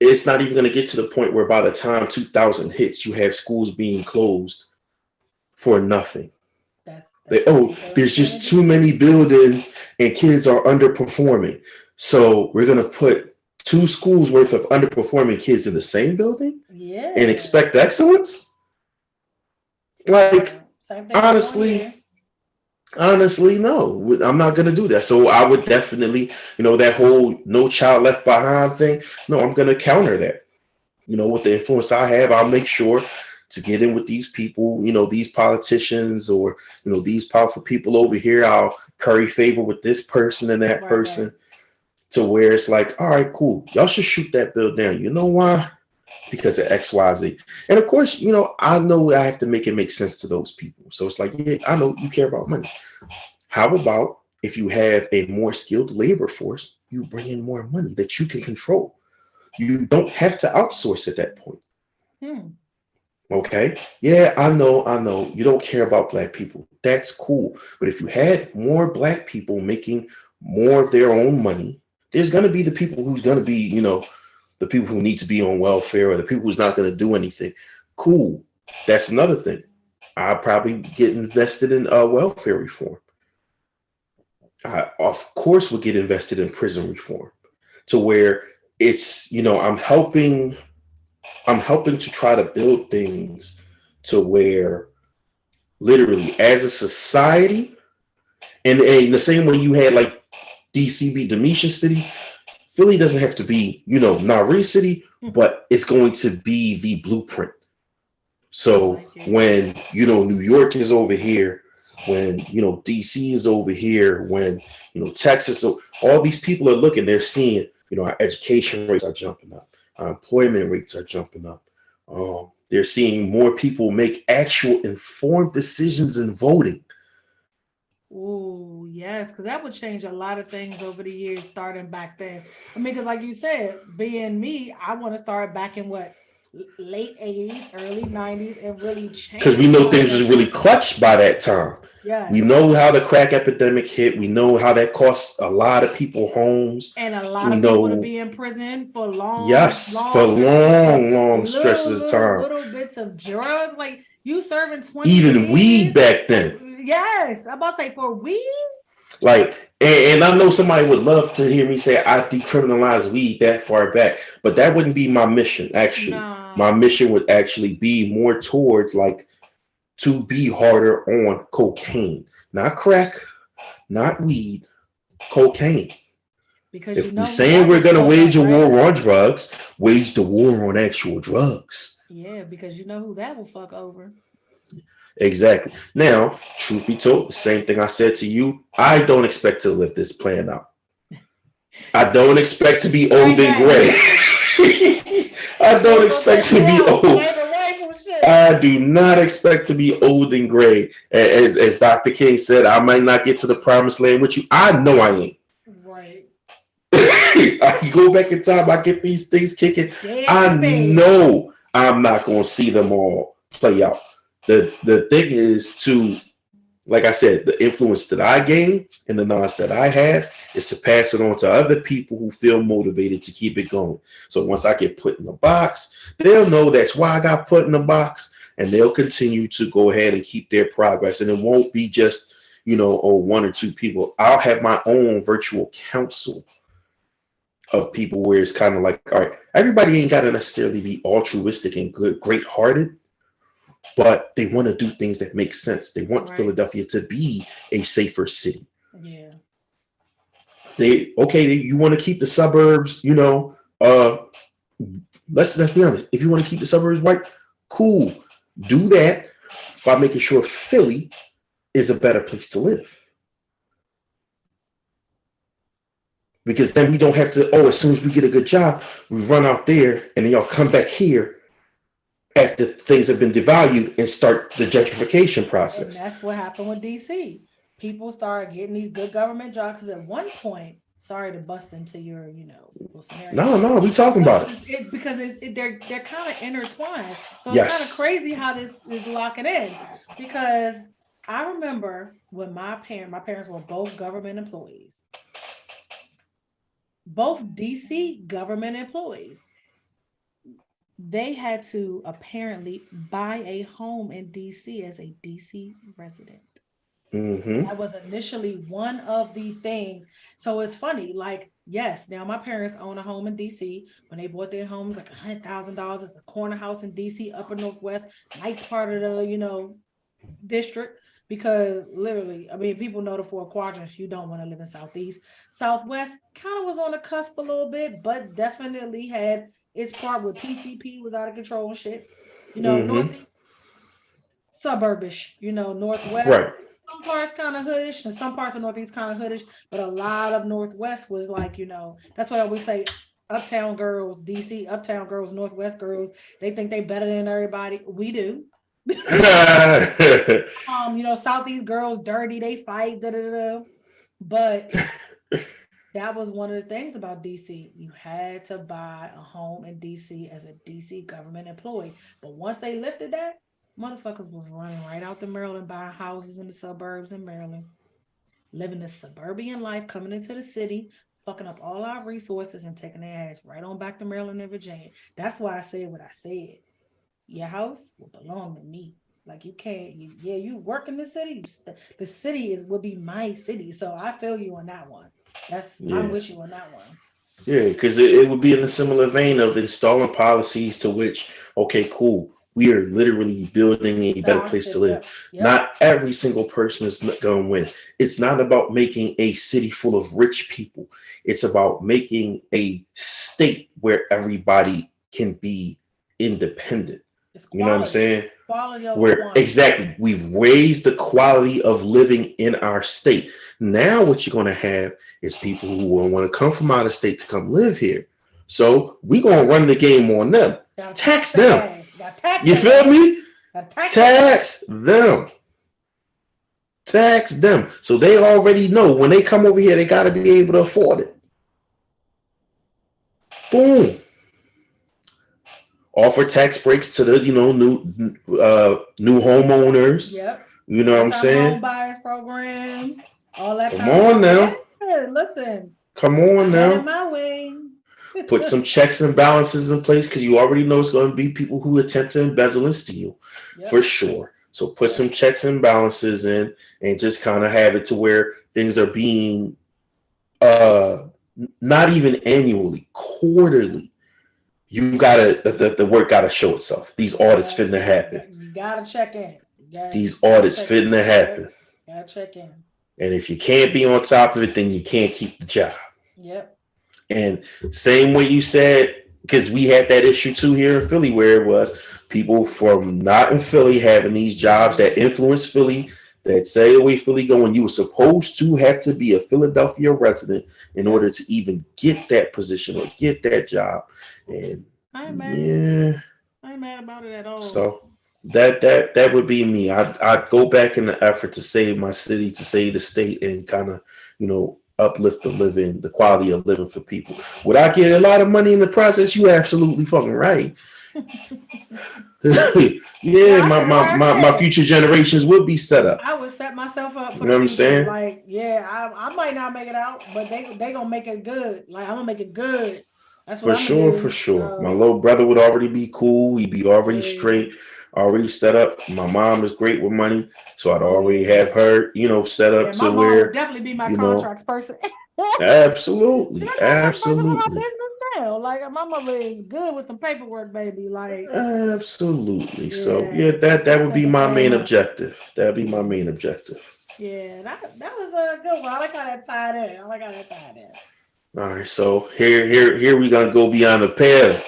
It's not even going to get to the point where by the time 2000 hits, you have schools being closed for nothing. There's just too many buildings and kids are underperforming. So we're going to put 2 schools worth of underperforming kids in the same building and expect excellence? Like, honestly, no, I'm not going to do that. So I would definitely, that whole no child left behind thing. No, I'm going to counter that. With the influence I have, I'll make sure to get in with these people, these politicians or, these powerful people over here. I'll curry favor with this person and that person to where it's like, all right, cool. Y'all should shoot that bill down. You know why? Because of X, Y, Z. And of course, I know I have to make it make sense to those people. So it's like, yeah, I know you care about money. How about if you have a more skilled labor force, you bring in more money that you can control. You don't have to outsource at that point. Okay. Yeah, I know. You don't care about Black people. That's cool. But if you had more Black people making more of their own money, there's going to be the people who's going to be, the people who need to be on welfare or the people who's not going to do anything. Cool. That's another thing. I probably get invested in welfare reform. I, of course, would get invested in prison reform to where it's, I'm helping to try to build things to where literally as a society, and the same way you had like DCB, Demetia City, Philly doesn't have to be, Nari City, but it's going to be the blueprint. So when, New York is over here, when, DC is over here, when, Texas, so all these people are looking, they're seeing, our education rates are jumping up. Our employment rates are jumping up. They're seeing more people make actual informed decisions in voting. Oh, yes, because that would change a lot of things over the years starting back then. I mean, because like you said, being me, I want to start back in late 80s, early 90s and really change. Because we know things was really clutched by that time. Yes. We know how the crack epidemic hit. We know how that cost a lot of people homes. And a lot of people to be in prison for long stretches of time. Little bits of drugs. Like you serving 20 even years. Weed back then. Yes. I'm about to say for weed. Like, and I know somebody would love to hear me say I decriminalize weed that far back, but that wouldn't be my mission, actually. No. My mission would actually be more towards like to be harder on cocaine, not crack, not weed, cocaine. Because if we're saying we're going to wage a war on drugs, wage the war on actual drugs. Yeah, because you know who that will fuck over. Exactly. Now, truth be told, the same thing I said to you, I don't expect to live this plan out. I don't expect to be old and gray. I don't expect to be old. I do not expect to be old and gray. As Dr. King said, I might not get to the promised land with you. I know I ain't. Right. I go back in time, I get these things kicking. I know I'm not going to see them all play out. The thing is to, like I said, the influence that I gain and the knowledge that I have is to pass it on to other people who feel motivated to keep it going. So once I get put in the box, they'll know that's why I got put in the box, and they'll continue to go ahead and keep their progress. And it won't be just, one or two people. I'll have my own virtual council of people where it's kind of like, all right, everybody ain't got to necessarily be altruistic and good, great-hearted, but they want to do things that make sense. They want Philadelphia to be a safer city. Yeah. You want to keep the suburbs, let's be honest. If you want to keep the suburbs white, cool. Do that by making sure Philly is a better place to live. Because then we don't have to, as soon as we get a good job, we run out there and then y'all come back here after things have been devalued and start the gentrification process. And that's what happened with DC. People started getting these good government jobs because at one point, sorry to bust into your, scenario. No, we talking about it. Because they're kind of intertwined. So it's kind of crazy how this is locking in. Because I remember when my parents were both government employees. Both DC government employees. They had to apparently buy a home in DC as a DC resident. Mm-hmm. That was initially one of the things. So it's funny, like, yes, now my parents own a home in DC. When they bought their home, it was like $100,000. It's a corner house in DC, upper Northwest, nice part of the, district. Because literally, I mean, people know the 4 quadrants, you don't want to live in Southeast. Southwest kind of was on the cusp a little bit, but definitely had its part with PCP was out of control and shit. Northeast, suburbish, Northwest. Right. Some parts kind of hoodish and some parts of Northeast kind of hoodish, but a lot of Northwest was like, that's why we say uptown girls, DC, uptown girls, Northwest girls, they think they better than everybody. We do. Southeast girls dirty, they fight, but that was one of the things about DC. You had to buy a home in DC as a DC government employee. But once they lifted that, motherfuckers was running right out to Maryland, buying houses in the suburbs in Maryland, living the suburban life, coming into the city, fucking up all our resources and taking their ass right on back to Maryland and Virginia. That's why I said what I said. Your house will belong to me. Like you can't, you work in the city. The city will be my city. So I feel you on that one. I'm with you on that one. Yeah, because it would be in a similar vein of installing policies to which, okay, cool. We are literally building a better place to live. Yep. Not every single person is going to win. It's not about making a city full of rich people. It's about making a state where everybody can be independent. You know what I'm saying? Exactly. We've raised the quality of living in our state. Now what you're going to have is people who will want to come from out of state to come live here. So we're going to run the game on them. Tax them. You feel me? Tax them. Tax them. So they already know when they come over here, they got to be able to afford it. Boom. Offer tax breaks to the new homeowners. Yep. You know what I'm saying? Home buyers programs, all that. Come on now. Yeah, listen. Come on now. In my way. Put some checks and balances in place because you already know it's going to be people who attempt to embezzle and steal for sure. So put some checks and balances in and just kind of have it to where things are being not even annually, quarterly. You gotta the work gotta show itself. These audits fitting to happen. You gotta check in. These audits fitting to happen. Gotta check in. And if you can't be on top of it, then you can't keep the job. Yep. And same way you said, because we had that issue too here in Philly, where it was people from not in Philly having these jobs that influence Philly, that say the way Philly going. You were supposed to have to be a Philadelphia resident in order to even get that position or get that job. And I ain't mad about it at all. So that would be me. I'd go back in the effort to save my city, to save the state, and kind of, uplift the quality of living for people. Would I get a lot of money in the process? You absolutely fucking right. Yeah, my future generations would be set up. I would set myself up for you know what I'm saying? Like, yeah, I might not make it out, but they gonna make it good. Like, I'm gonna make it good. That's what for sure. My little brother would already be cool. He'd be already straight. already set up. My mom is great with money, so I'd already yeah. have her, set up Yeah, my to mom would where, definitely be my you know, contracts person. absolutely, My contracts person for my absolutely, business now. Like my mother is good with some paperwork, baby. Like, absolutely. So yeah, yeah, that I would set be the my game main up. objective. That'd be my Yeah. main objective. Yeah, that was a good one. I like how that tied in. I like how that tied in. All right, so here we gonna go beyond the pale.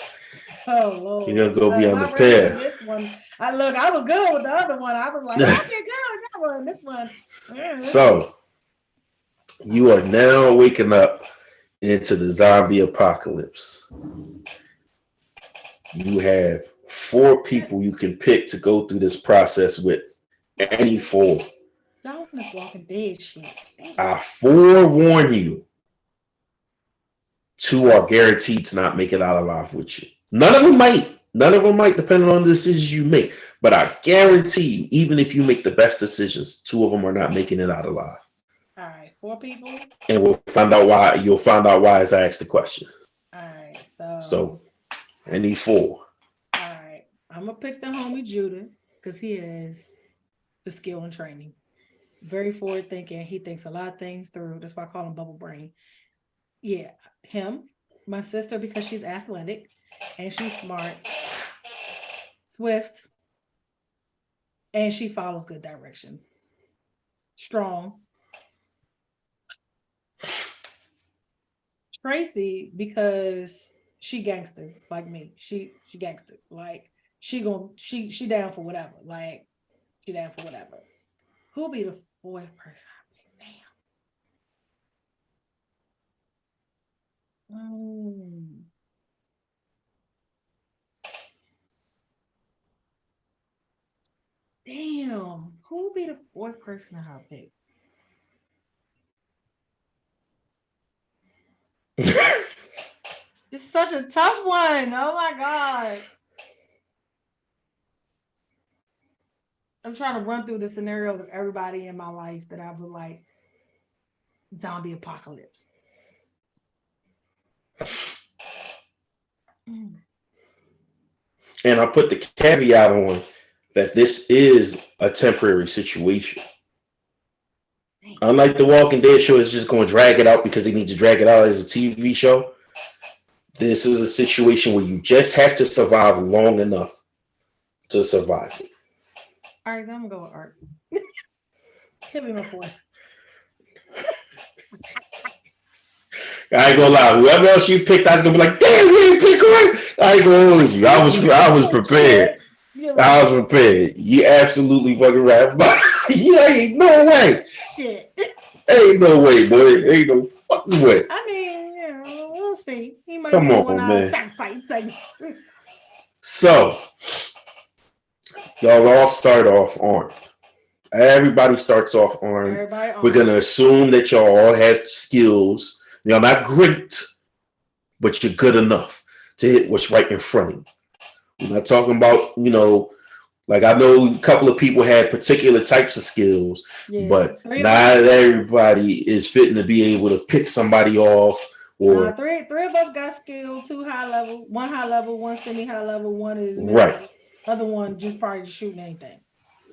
Oh We're Lord, gonna go beyond the my ready for pale. this one. I was good with the other one. I was like, oh, I did good with that one. This one, let's see. So you are now waking up into the zombie apocalypse. You have 4 people you can pick to go through this process with. Any 4. Y'all on this Walking Dead shit. Damn. I forewarn you, 2 are guaranteed to not make it out alive with you. None of them might. None of them might, depending on the decisions you make. But I guarantee you, even if you make the best decisions, 2 of them are not making it out alive. All right, 4 people. And we'll find out why. You'll find out why as I ask the question. All right, So I need 4. All right, I'm gonna pick the homie Judah because he has the skill and training. Very forward thinking. He thinks a lot of things through. That's why I call him Bubble Brain. Yeah, him. My sister because she's athletic and she's smart, swift, and she follows good directions. Strong. Tracy because she gangster like me. She gangster. Like she down for whatever. Like she down for whatever. Who'll be the 4th person? Damn. Damn. Who'll be the 4th person to have pick? It's such a tough one. Oh my God. I'm trying to run through the scenarios of everybody in my life that I would like zombie apocalypse. And I put the caveat on that this is a temporary situation. Unlike the Walking Dead show, it's just going to drag it out because they need to drag it out as a TV show. This is a situation where you just have to survive long enough to survive it. All right, then I'm going to go with Art. He'll be my 4th. I ain't gonna lie. Whoever else you picked, I was gonna be like, "Damn, you didn't pick Art." I ain't gonna hold you. I was prepared. I was prepared. You absolutely fucking right. But you ain't no way. Shit. Ain't no way, boy. Ain't no fucking way. I mean, we'll see. He might Come be on, one man. sacrifice. So, y'all all start off armed. Everybody starts off armed. We're gonna assume that y'all all have skills. You're not great, but you're good enough to hit what's right in front of you. I'm not talking about, like I know a couple of people had particular types of skills, but not everybody is fitting to be able to pick somebody off. Or three of us got skill, 2 high level, 1 high level, 1 semi high level, 1 is middle. Right. Other one just probably just shooting anything.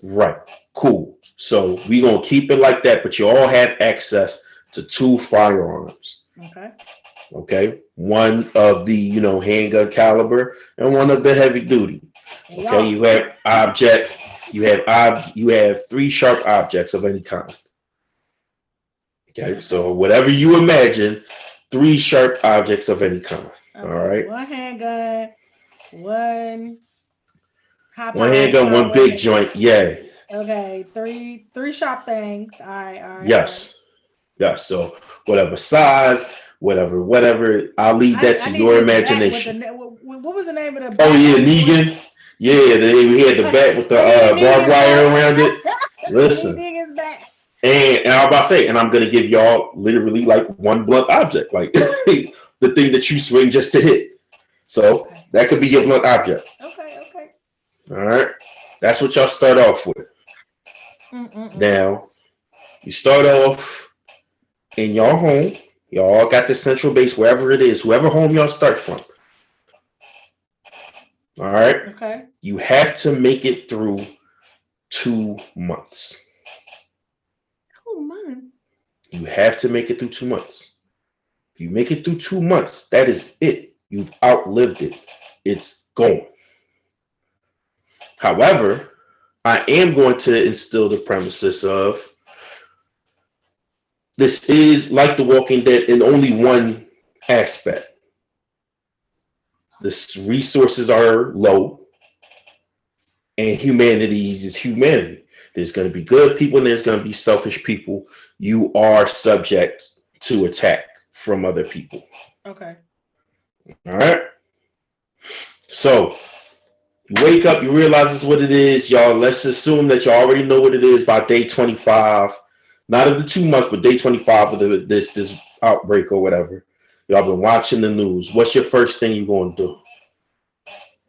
Right. Cool. So we're gonna keep it like that, but you all have access to 2 firearms. Okay. 1 of the handgun caliber and 1 of the heavy duty. Okay. You have 3 sharp objects of any kind. Okay. So whatever you imagine, 3 sharp objects of any kind. Okay. All right. 1 handgun, 1 handgun, 1 big joint. Yeah. Okay. 3 sharp things. All right. Yes. Yes. So whatever size, whatever. I'll leave that to your imagination. What was the name of the bat? Oh yeah, Negan. Yeah, he had the bat with the barbed wire around it. Listen. And I'm about to say, and I'm gonna give y'all literally like 1 blunt object, like the thing that you swing just to hit. So that could be your blunt object. Okay. All right. That's what y'all start off with. Now, you start off in your home. Y'all got the central base, wherever it is, whoever home y'all start from. All right. Okay. You have to make it through 2 months. 2 months. You have to make it through 2 months. If you make it through 2 months, that is it. You've outlived it. It's gone. However, I am going to instill the premises of this is like The Walking Dead in only one aspect. The resources are low, and humanity is humanity. There's going to be good people and there's going to be selfish people. You are subject to attack from other people. Okay. All right. So you wake up, you realize it's what it is, y'all. Let's assume that you already know what it is by day 25, not of the 2 months, but day 25 of this outbreak or whatever. Y'all been watching the news. What's your first thing you're going to do?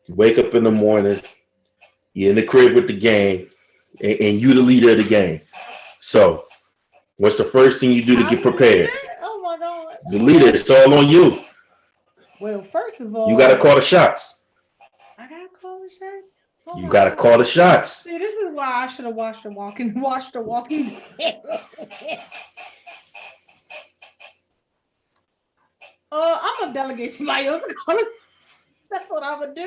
You wake up in the morning, you're in the crib with the gang, and you the leader of the gang. So, what's the first thing you do to get prepared? Oh my God. The leader, it's all on you. Well, first of all, you got to call the shots. I got to call the shots. Oh you got to call the shots. See, this is why I should have watched The Walking Dead. I'm gonna delegate somebody else to call it. That's what I'm gonna do.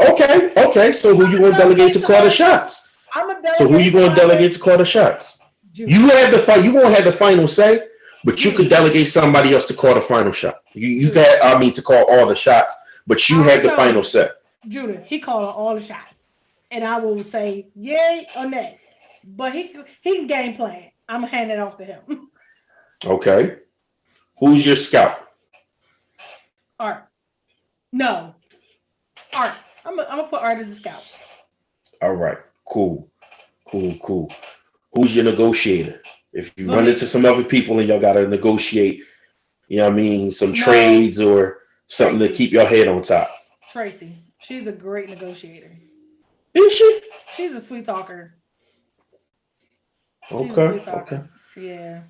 Okay. So who you gonna delegate to call the shots? So who you gonna delegate to call the shots? You have the fight. You gonna have the final say, but you could delegate somebody else to call the final shot. You got. I mean, to call all the shots, but you have the final say. Judah, he calling all the shots, and I will say yay or nay. But he can game plan. I'm gonna hand it off to him. Okay. Who's your scout? Art. No. Art. I'm gonna put Art as a scout. All right. Cool. Who's your negotiator? If you run into some other people and y'all gotta negotiate, you know what I mean, some trades or something to keep your head on top. Tracy. She's a great negotiator. Is she? She's a sweet talker. Okay. Yeah.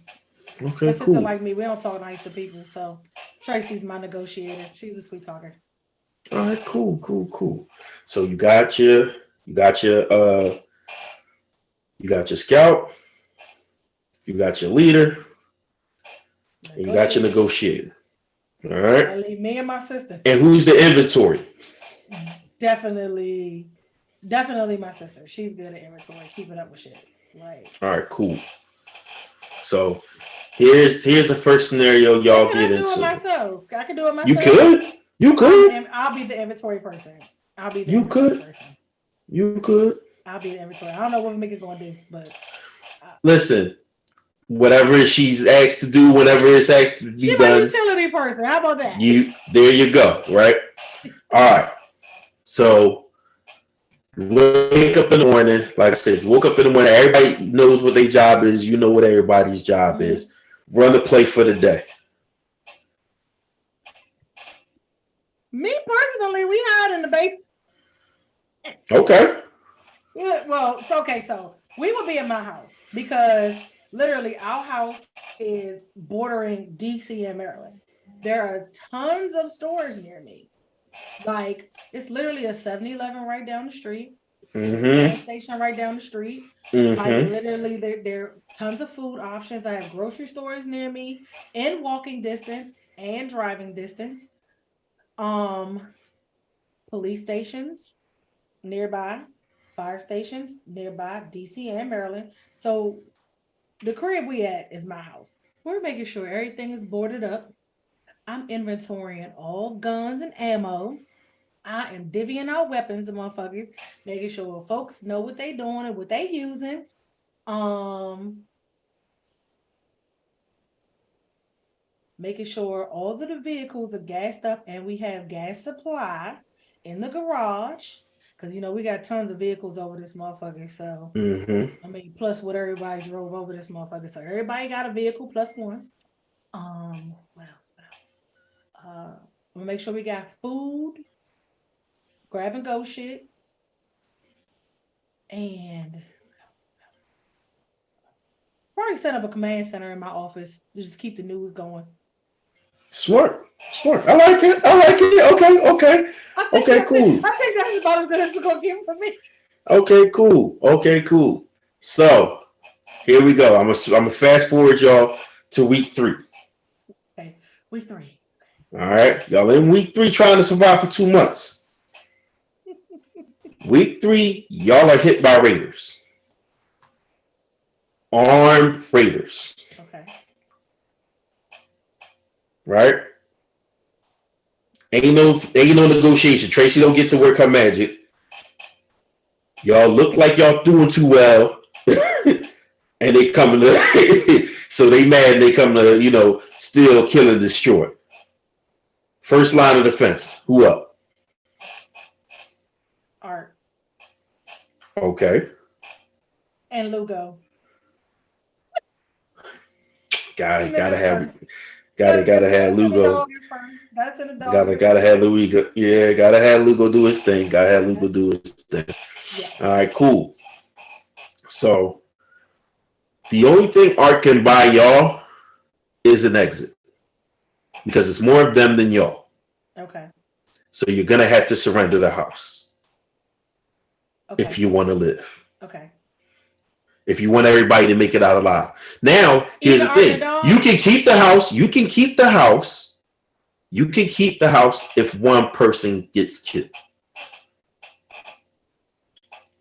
Okay, my cool. sister like me, we don't talk nice to people, so Tracy's my negotiator. She's a sweet talker. All right, cool. So you got your scout, you got your leader, and you got your negotiator. All right. I leave me and my sister. And who's the inventory? Definitely my sister. She's good at inventory, keeping up with shit. Right. All right, cool. So here's the first scenario y'all get into. Myself. I can do it myself. You could. I'll be the inventory person. You could. I'll be the inventory. I don't know what Mickey's gonna do, but listen. Whatever she's asked to do, whenever it's asked to be done. She's a utility person. How about that? There you go. Right. All right. So wake up in the morning. Like I said, you woke up in the morning. Everybody knows what their job is. You know what everybody's job is. Run the play for the day. Me personally, we hide in the basement. Okay. Yeah, well, it's okay. So we will be in my house because literally our house is bordering DC and Maryland. There are tons of stores near me. Like it's literally a 7-Eleven right down the street. Gas station right down the street. Like literally there are tons of food options. I have grocery stores near me in walking distance and driving distance. Police stations nearby, fire stations nearby, DC and Maryland. So the crib we at is my house. We're making sure everything is boarded up. I'm inventorying all guns and ammo. I am divvying out weapons and motherfuckers, making sure folks know what they doing and what they using. Making sure all of the vehicles are gassed up and we have gas supply in the garage. Because, we got tons of vehicles over this motherfucker. So, I mean, plus what everybody drove over this motherfucker. So, everybody got a vehicle plus one. What else? We'll make sure we got food, grab and go shit. And probably set up a command center in my office to just keep the news going. Smart. Smart. I like it. I like it. Okay. Okay, cool. I think that's about as good as it's gonna get for me. Okay, cool. Okay, cool. So here we go. I'm gonna fast forward y'all to week 3. Okay, week 3. All right, y'all in week 3 trying to survive for 2 months. Week 3, y'all are hit by raiders. Armed raiders. Okay. Right? Ain't no negotiation. Tracy don't get to work her magic. Y'all look like y'all doing too well. And they coming to so they mad and they come to, steal, kill, and destroy. First line of defense. Who up? Art. Okay. And Lugo. Gotta have Lugo. Gotta have Lugo. Yeah, gotta have Lugo do his thing. Gotta have Lugo do his thing. Yes. All right, cool. So the only thing Art can buy y'all is an exit. Because it's more of them than y'all. Okay. So you're gonna have to surrender the house. Okay. If you want to live. Okay. If you want everybody to make it out alive. Now, here's the thing. You can keep the house. You can keep the house. You can keep the house if one person gets killed.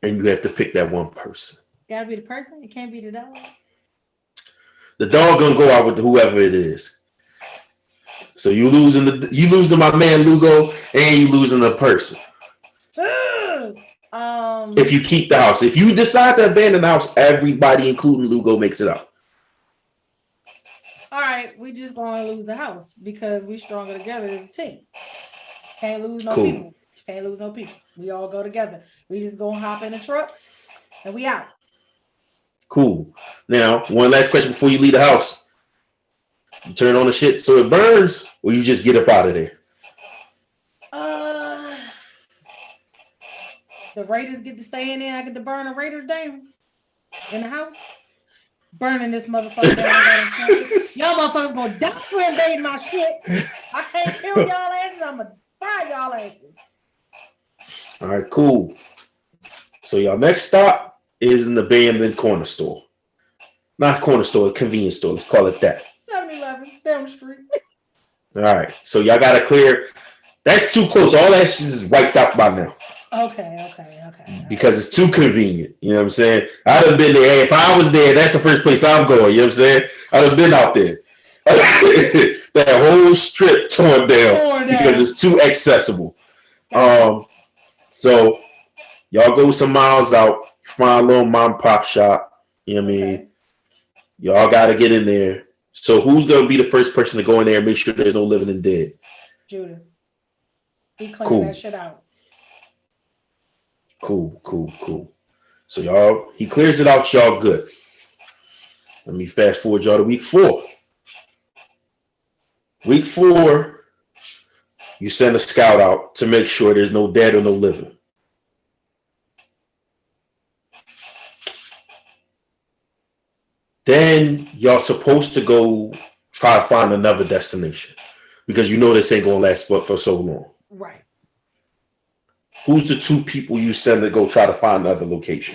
And you have to pick that one person. Gotta be the person. It can't be the dog. The dog gonna go out with whoever it is. So you losing my man Lugo, and you losing the person. If you keep the house. If you decide to abandon the house, everybody, including Lugo, makes it out. All right, we just gonna lose the house because we stronger together as a team. Can't lose no people. Can't lose no people. We all go together. We just gonna hop in the trucks and we out. Cool. Now, one last question before you leave the house. You turn on the shit so it burns, or you just get up out of there? The Raiders get to stay in there. I get to burn the Raiders down in the house. Burning this motherfucker down. Y'all motherfuckers gonna die for invading my shit. I can't kill y'all asses. I'm gonna fire y'all asses. All right, cool. So y'all next stop is an abandoned corner store. Not corner store, convenience store. Let's call it that. 7-Eleven down the street. All right, so y'all gotta clear. That's too close. All that shit is wiped out by now. Okay. Because it's too convenient. You know what I'm saying? I'd have been there. If I was there, that's the first place I'm going. You know what I'm saying? I'd have been out there. That whole strip torn down because it's too accessible. So y'all go some miles out, find a little mom and pop shop. You know what I mean? Y'all got to get in there. So who's going to be the first person to go in there and make sure there's no living and dead? Judah. He cleaned that shit out. Cool. So he clears it out, y'all good. Let me fast forward y'all to week 4. Week 4, you send a scout out to make sure there's no dead or no living. Then y'all supposed to go try to find another destination because you know this ain't gonna last for so long. Right. Who's the 2 people you send to go try to find another location?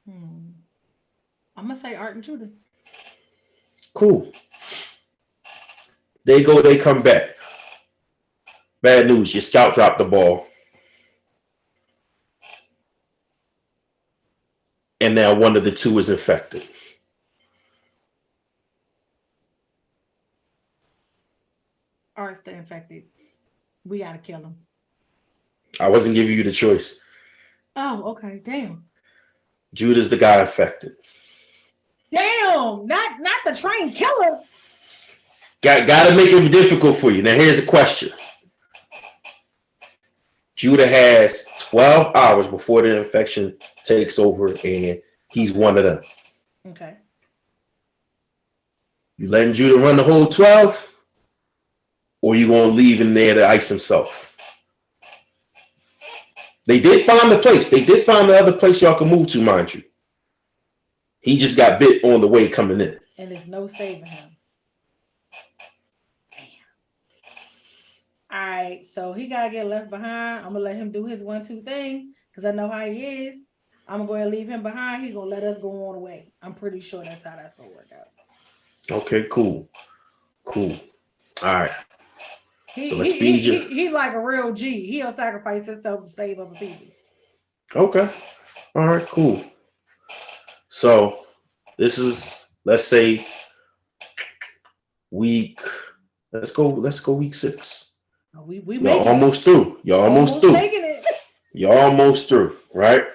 I'm going to say Art and Judah. Cool. They go, they come back. Bad news, your scout dropped the ball. And now one of the 2 is infected. Art's the infected. We gotta kill him. I wasn't giving you the choice. Oh, okay. Damn. Judah's the guy infected. Damn, not the trained killer. Got to make it difficult for you. Now here's the question. Judah has 12 hours before the infection takes over, and he's one of them. Okay. You letting Judah run the whole 12? Or you gonna leave in there to ice himself? They did find the place. They did find the other place y'all can move to, mind you. He just got bit on the way coming in. And there's no saving him. right, so he gotta get left behind. I'm gonna let him do his 1-2 thing because I know how he is. I'm gonna go ahead and leave him behind. He's gonna let us go on the way. I'm pretty sure that's how that's gonna work out. Okay, cool. All right. He So let's he he speed you. he, he like a real G. He'll sacrifice himself to save other people. Okay. All right, cool. So this is, let's say, week. Let's go week 6. We Y'all making almost through. Y'all almost through. making it. Y'all almost through, right?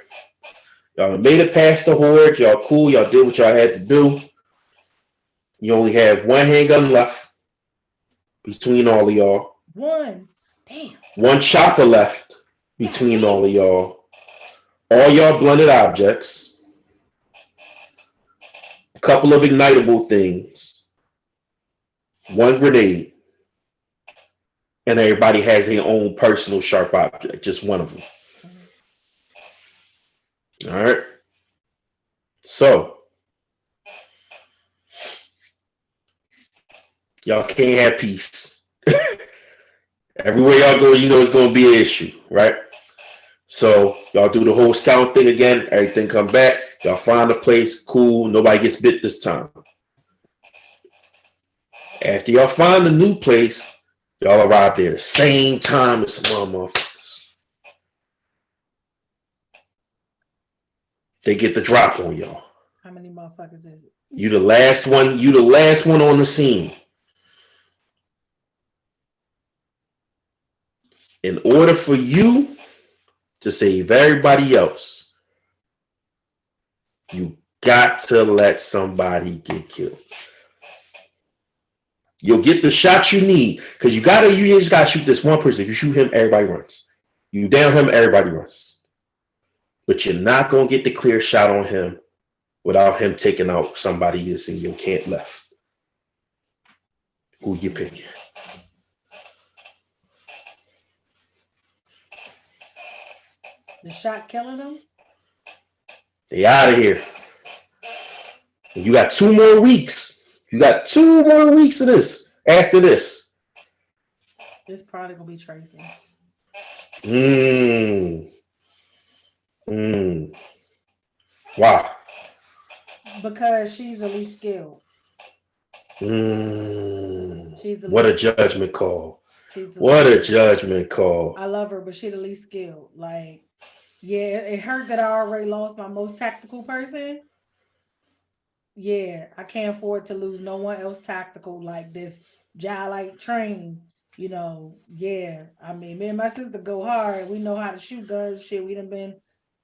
Y'all made it past the horde. Y'all cool. Y'all did what y'all had to do. You only have one handgun left between all of y'all. One. Damn. One chopper left between all of y'all. All y'all blunted objects. A couple of ignitable things. One grenade. And everybody has their own personal sharp object. Just one of them. All right. So y'all can't have peace. Everywhere y'all go, you know it's going to be an issue, right? So y'all do the whole scout thing again. Everything come back. Y'all find a place. Cool. Nobody gets bit this time. After y'all find a new place, y'all arrive there same time as some motherfuckers. They get the drop on y'all. How many motherfuckers is it? You the last one. You the last one on the scene. In order for you to save everybody else, you got to let somebody get killed. You'll get the shot you need because you just gotta shoot this one person. If you shoot him, everybody runs. You down him, everybody runs. But you're not gonna get the clear shot on him without him taking out somebody that's in your camp left. Who you picking? The shot killing them? They out of here. And you got 2 more weeks. You got 2 more weeks of this. After this. It's probably gonna be Tracy. Why? Because she's the least skilled. What a judgment call. What a judgment call. I love her, but she's the least skilled. Like, yeah, it hurt that I already lost my most tactical person. Yeah, I can't afford to lose no one else tactical like this Jai train. You know, yeah. I mean, me and my sister go hard. We know how to shoot guns. Shit,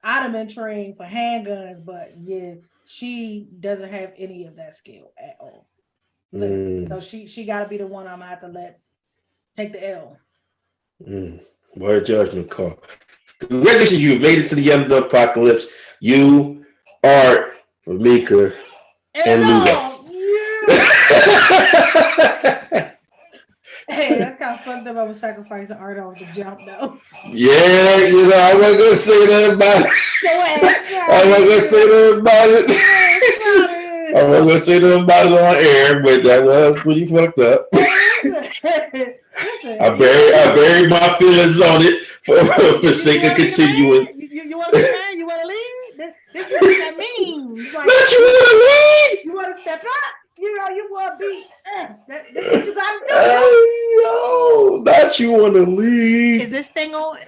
I'd have been trained for handguns, but yeah, she doesn't have any of that skill at all. So she got to be the one I'm gonna have to let take the L. What a judgment call. Congratulations, you made it to the end of the apocalypse. You, Art, Mika, and Luda. Yeah. Hey, that's kind of fucked up. I was sacrificing Art off the jump, though. Yeah, you know, I wasn't going to say that about it. I wasn't going to say that about it. I wasn't going to say that about it on air, but that was pretty fucked up. I buried my feelings on it for sake of continuing. You want to be mad? You want to leave? This is what that means. Like, not you want to leave? You want to step up? You know, you want to be. This is what you got to do. Yo, not you want to leave. Is this thing on?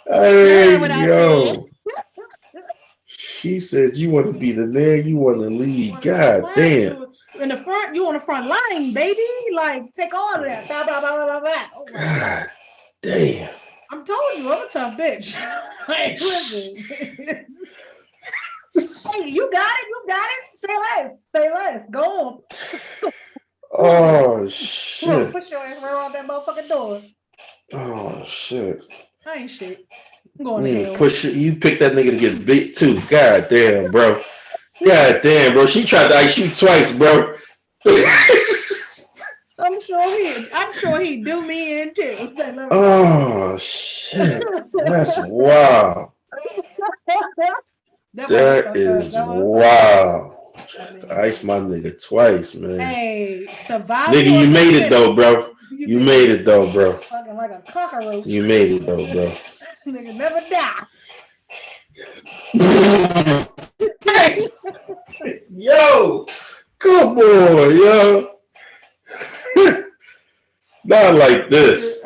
Hey, yo. She said you want to be the man, you want to lead. God damn. In the front, you on the front line, baby. Like, take all of that. Blah, blah, blah, blah, blah. Oh, God damn. I'm told you, I'm a tough bitch. Hey, listen. Hey, you got it. Say less. Go on. Oh, shit. Come on, push your ass right on that motherfucking door. Oh, shit. I ain't shit. I'm going to hell. Push it. You picked that nigga to get bit too. God damn, bro. God damn, bro. She tried to ice you twice, bro. I'm sure he do me in too. Oh shit. That's wild. That is wild. I mean, Ice my nigga twice, man. Hey, survival. Nigga, you made it though, bro. You made it though, bro. Fucking like a cockroach. You made it though, bro. Nigga never die. Yo, come on, yo. Not like this.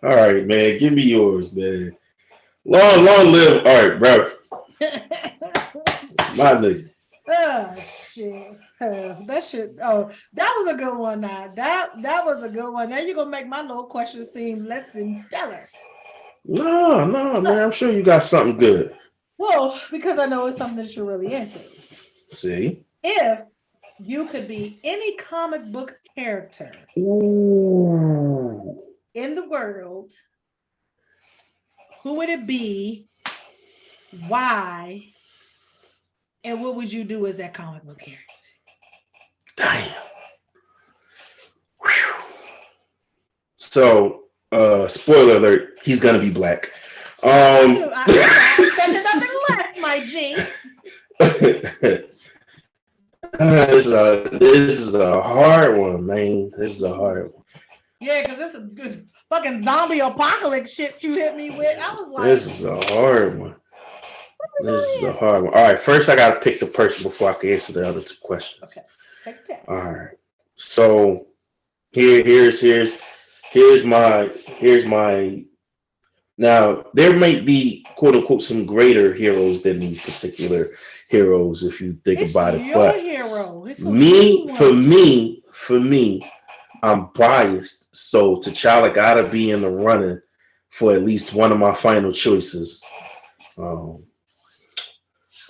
All right, man. Give me yours, man. Long live art, bro. My nigga. Oh shit. That shit. Oh, that was a good one. Now that was a good one. Now you're gonna make my little question seem less than stellar. No, man. I'm sure you got something good. Well, because I know it's something that you're really into. See? If you could be any comic book character Ooh. in the world, who would it be? Why? And what would you do as that comic book character? Damn. Whew. So, spoiler alert, he's gonna be black. I expected nothing less, my G. This is a hard one, man. This is a hard one. Yeah, because this fucking zombie apocalypse shit you hit me with. I was like, this is a hard one. This is a hard one. All right, first I gotta pick the person before I can answer the other two questions. Okay, take that. All right. So here's my. Now there might be quote unquote some greater heroes than these particular heroes if you think about it. But hero. for me, I'm biased. So T'Challa gotta be in the running for at least one of my final choices.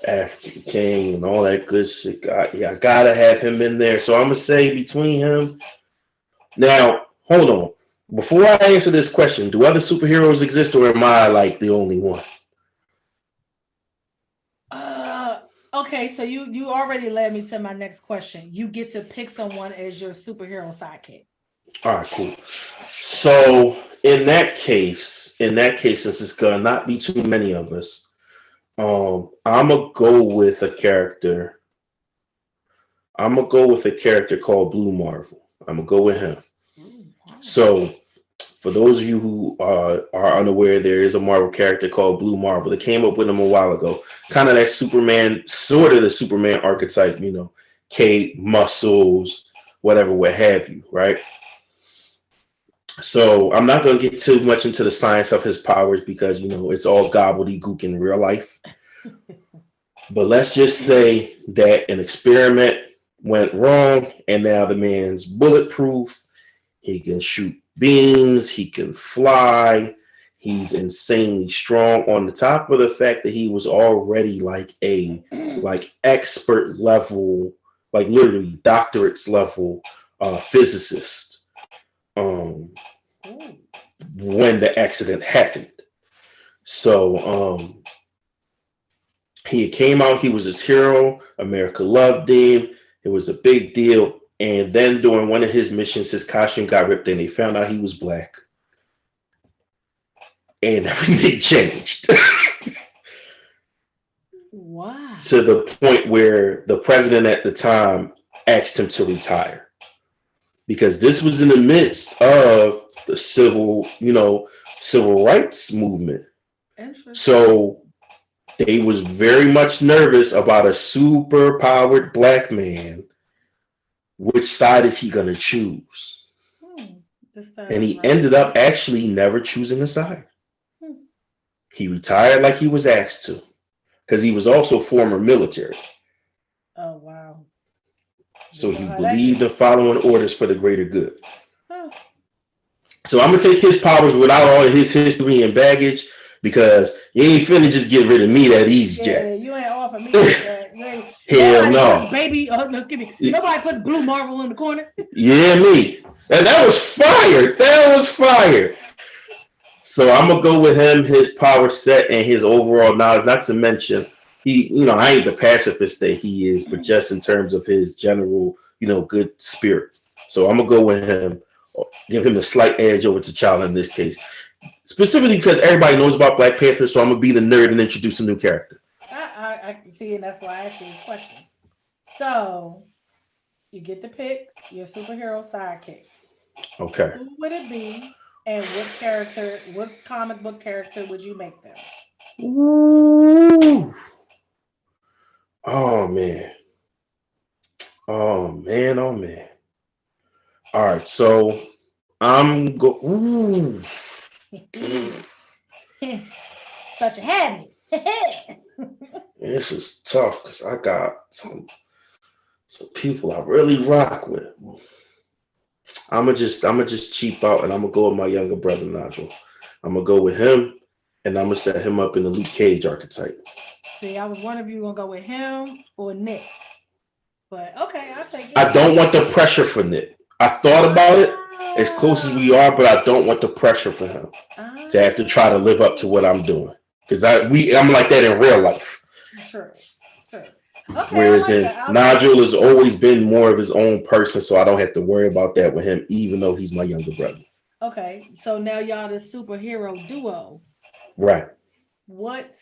African King and all that good shit. I gotta have him in there. So I'm gonna say between him. Now, hold on. Before I answer this question, do other superheroes exist, or am I like the only one? Okay, so you already led me to my next question. You get to pick someone as your superhero sidekick. All right, cool. So in that case, since it's gonna not be too many of us, I'm gonna go with a character. I'm gonna go with a character called Blue Marvel. I'm gonna go with him. So, for those of you who are unaware, there is a Marvel character called Blue Marvel. They came up with him a while ago. Kind of that Superman, sort of the Superman archetype, you know, cape, muscles, whatever, what have you, right? So I'm not going to get too much into the science of his powers because, you know, it's all gobbledygook in real life. But let's just say that an experiment went wrong and now the man's bulletproof. He can shoot beams. He can fly. He's insanely strong on the top of the fact that he was already like expert level, like literally doctorates level physicist when the accident happened. So he came out, he was his hero. America loved him. It was a big deal. And then during one of his missions, his costume got ripped and they found out he was black. And everything changed. Wow. To the point where the president at the time asked him to retire. Because this was in the midst of the civil rights movement. So they was very much nervous about a super powered black man. Which side is he going to choose? And he ended up actually never choosing a side. He retired like he was asked to because he was also former military. Oh, wow. So he believed in following orders for the greater good. So I'm going to take his powers without all of his history and baggage because you ain't finna just get rid of me that easy, Jack. Yeah, you ain't offer me that. Hell no. Nobody puts Blue Marvel in the corner. Yeah, me. And that was fire. So I'm gonna go with him, his power set, and his overall knowledge. Not to mention, I ain't the pacifist that he is, but just in terms of his general, good spirit. So I'm gonna go with him, give him a slight edge over T'Challa in this case, specifically because everybody knows about Black Panther. So I'm gonna be the nerd and introduce a new character. I see, and that's why I asked you this question. So you get to pick your superhero sidekick. Okay. Who would it be, and what character, what comic book character would you make them? Ooh. Oh man. Oh man. Oh man. All right. So I'm go. Ooh. Thought you had me. This is tough because I got some people I really rock with. I'm gonna just cheap out and I'm gonna go with my younger brother Nigel. I'm gonna go with him and I'm gonna set him up in the Luke Cage archetype. See, I was wondering if you were gonna go with him or Nick, but okay, I'll take it. I don't want the pressure for Nick. I thought about it as close as we are, but I don't want the pressure for him to have to try to live up to what I'm doing because I'm like that in real life. Sure. Okay, Whereas like in Nigel has always been more of his own person, so I don't have to worry about that with him, even though he's my younger brother. Okay, so now y'all the superhero duo. Right. What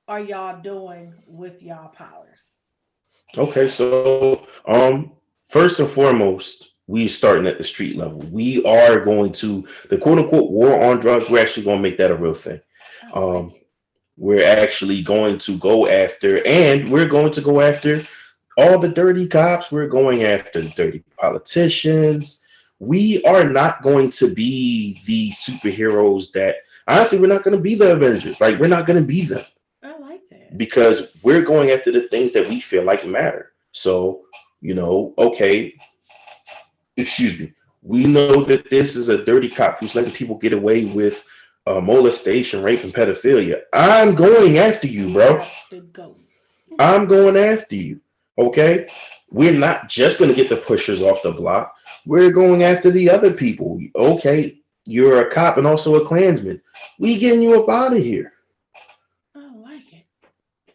are y'all doing with y'all powers? Okay, so first and foremost, we starting at the street level. We are going to the quote unquote war on drugs. We're actually going to make that a real thing. We're actually going to go after, and we're going to go after all the dirty cops. We're going after the dirty politicians. We are not going to be the superheroes that, honestly, we're not going to be the Avengers. Like, we're not going to be them. I like that. Because we're going after the things that we feel like matter. So, okay, excuse me. We know that this is a dirty cop who's letting people get away with molestation, rape, and pedophilia. I'm going after you, bro. I'm going after you. Okay? We're not just going to get the pushers off the block. We're going after the other people. Okay, you're a cop and also a Klansman. We getting you up out of here. I like it.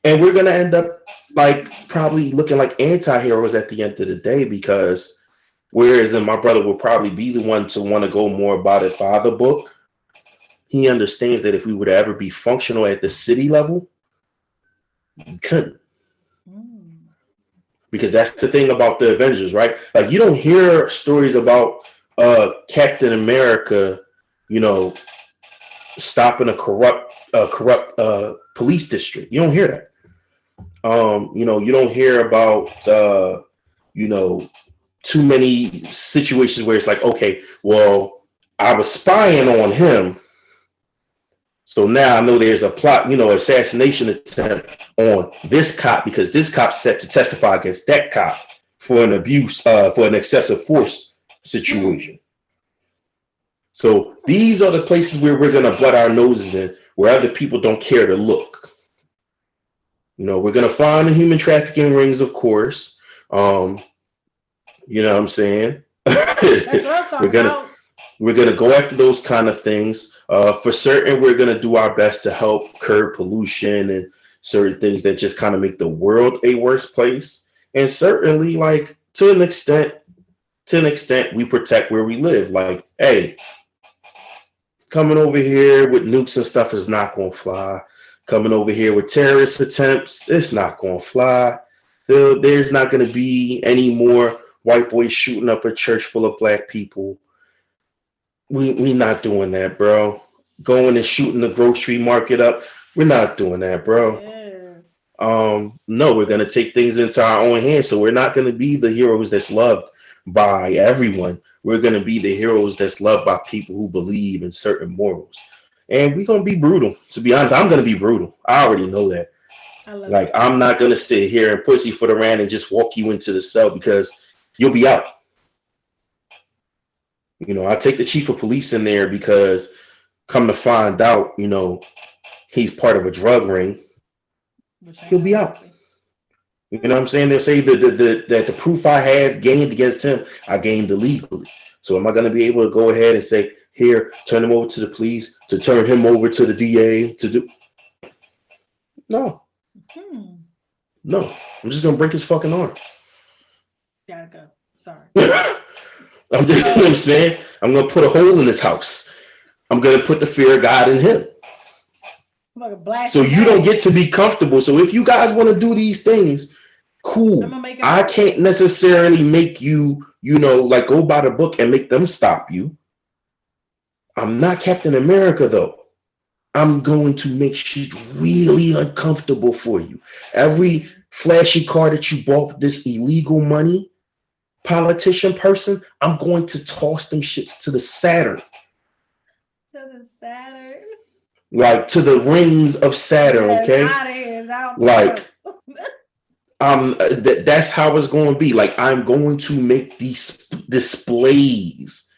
And we're going to end up like probably looking like anti-heroes at the end of the day because whereas then my brother will probably be the one to want to go more about it by the book. He understands that if we would ever be functional at the city level, we couldn't. Because that's the thing about the Avengers, right? Like you don't hear stories about Captain America, stopping a corrupt police district. You don't hear that. You don't hear about too many situations where it's like, okay, well, I was spying on him. So now I know there's a plot, assassination attempt on this cop because this cop's set to testify against that cop for an abuse, for an excessive force situation. So these are the places where we're going to butt our noses in, where other people don't care to look. We're going to find the human trafficking rings, of course. You know what I'm saying? That's what I'm talking about. We're going to go after those kind of things. For certain, we're going to do our best to help curb pollution and certain things that just kind of make the world a worse place. And certainly, like, to an extent, we protect where we live. Like, hey, coming over here with nukes and stuff is not going to fly. Coming over here with terrorist attempts, it's not going to fly. There's not going to be any more white boys shooting up a church full of black people. We not doing that, bro. Going and shooting the grocery market up. We're not doing that, bro. Yeah. No, we're gonna take things into our own hands. So we're not gonna be the heroes that's loved by everyone. We're gonna be the heroes that's loved by people who believe in certain morals. And we're gonna be brutal. To be honest, I'm gonna be brutal. I already know that. I'm not gonna sit here and pussyfoot around and just walk you into the cell because you'll be out. I take the chief of police in there because come to find out, he's part of a drug ring. He'll be out. You know what I'm saying? They'll say that the proof I had gained against him, I gained illegally. So am I going to be able to go ahead and say, here, turn him over to the police, to turn him over to the DA, to do? No. No. I'm just going to break his fucking arm. Gotta go. Sorry. You know what I'm saying? I'm going to put a hole in his house. I'm going to put the fear of God in him. So you don't get to be comfortable. So if you guys want to do these things, cool. I can't necessarily make you, like go by the book and make them stop you. I'm not Captain America though. I'm going to make shit really uncomfortable for you. Every flashy car that you bought with this illegal money, politician person, I'm going to toss them shits to the Saturn. To the Saturn? Like to the rings of Saturn, okay? Like, that's how it's going to be. Like, I'm going to make these displays.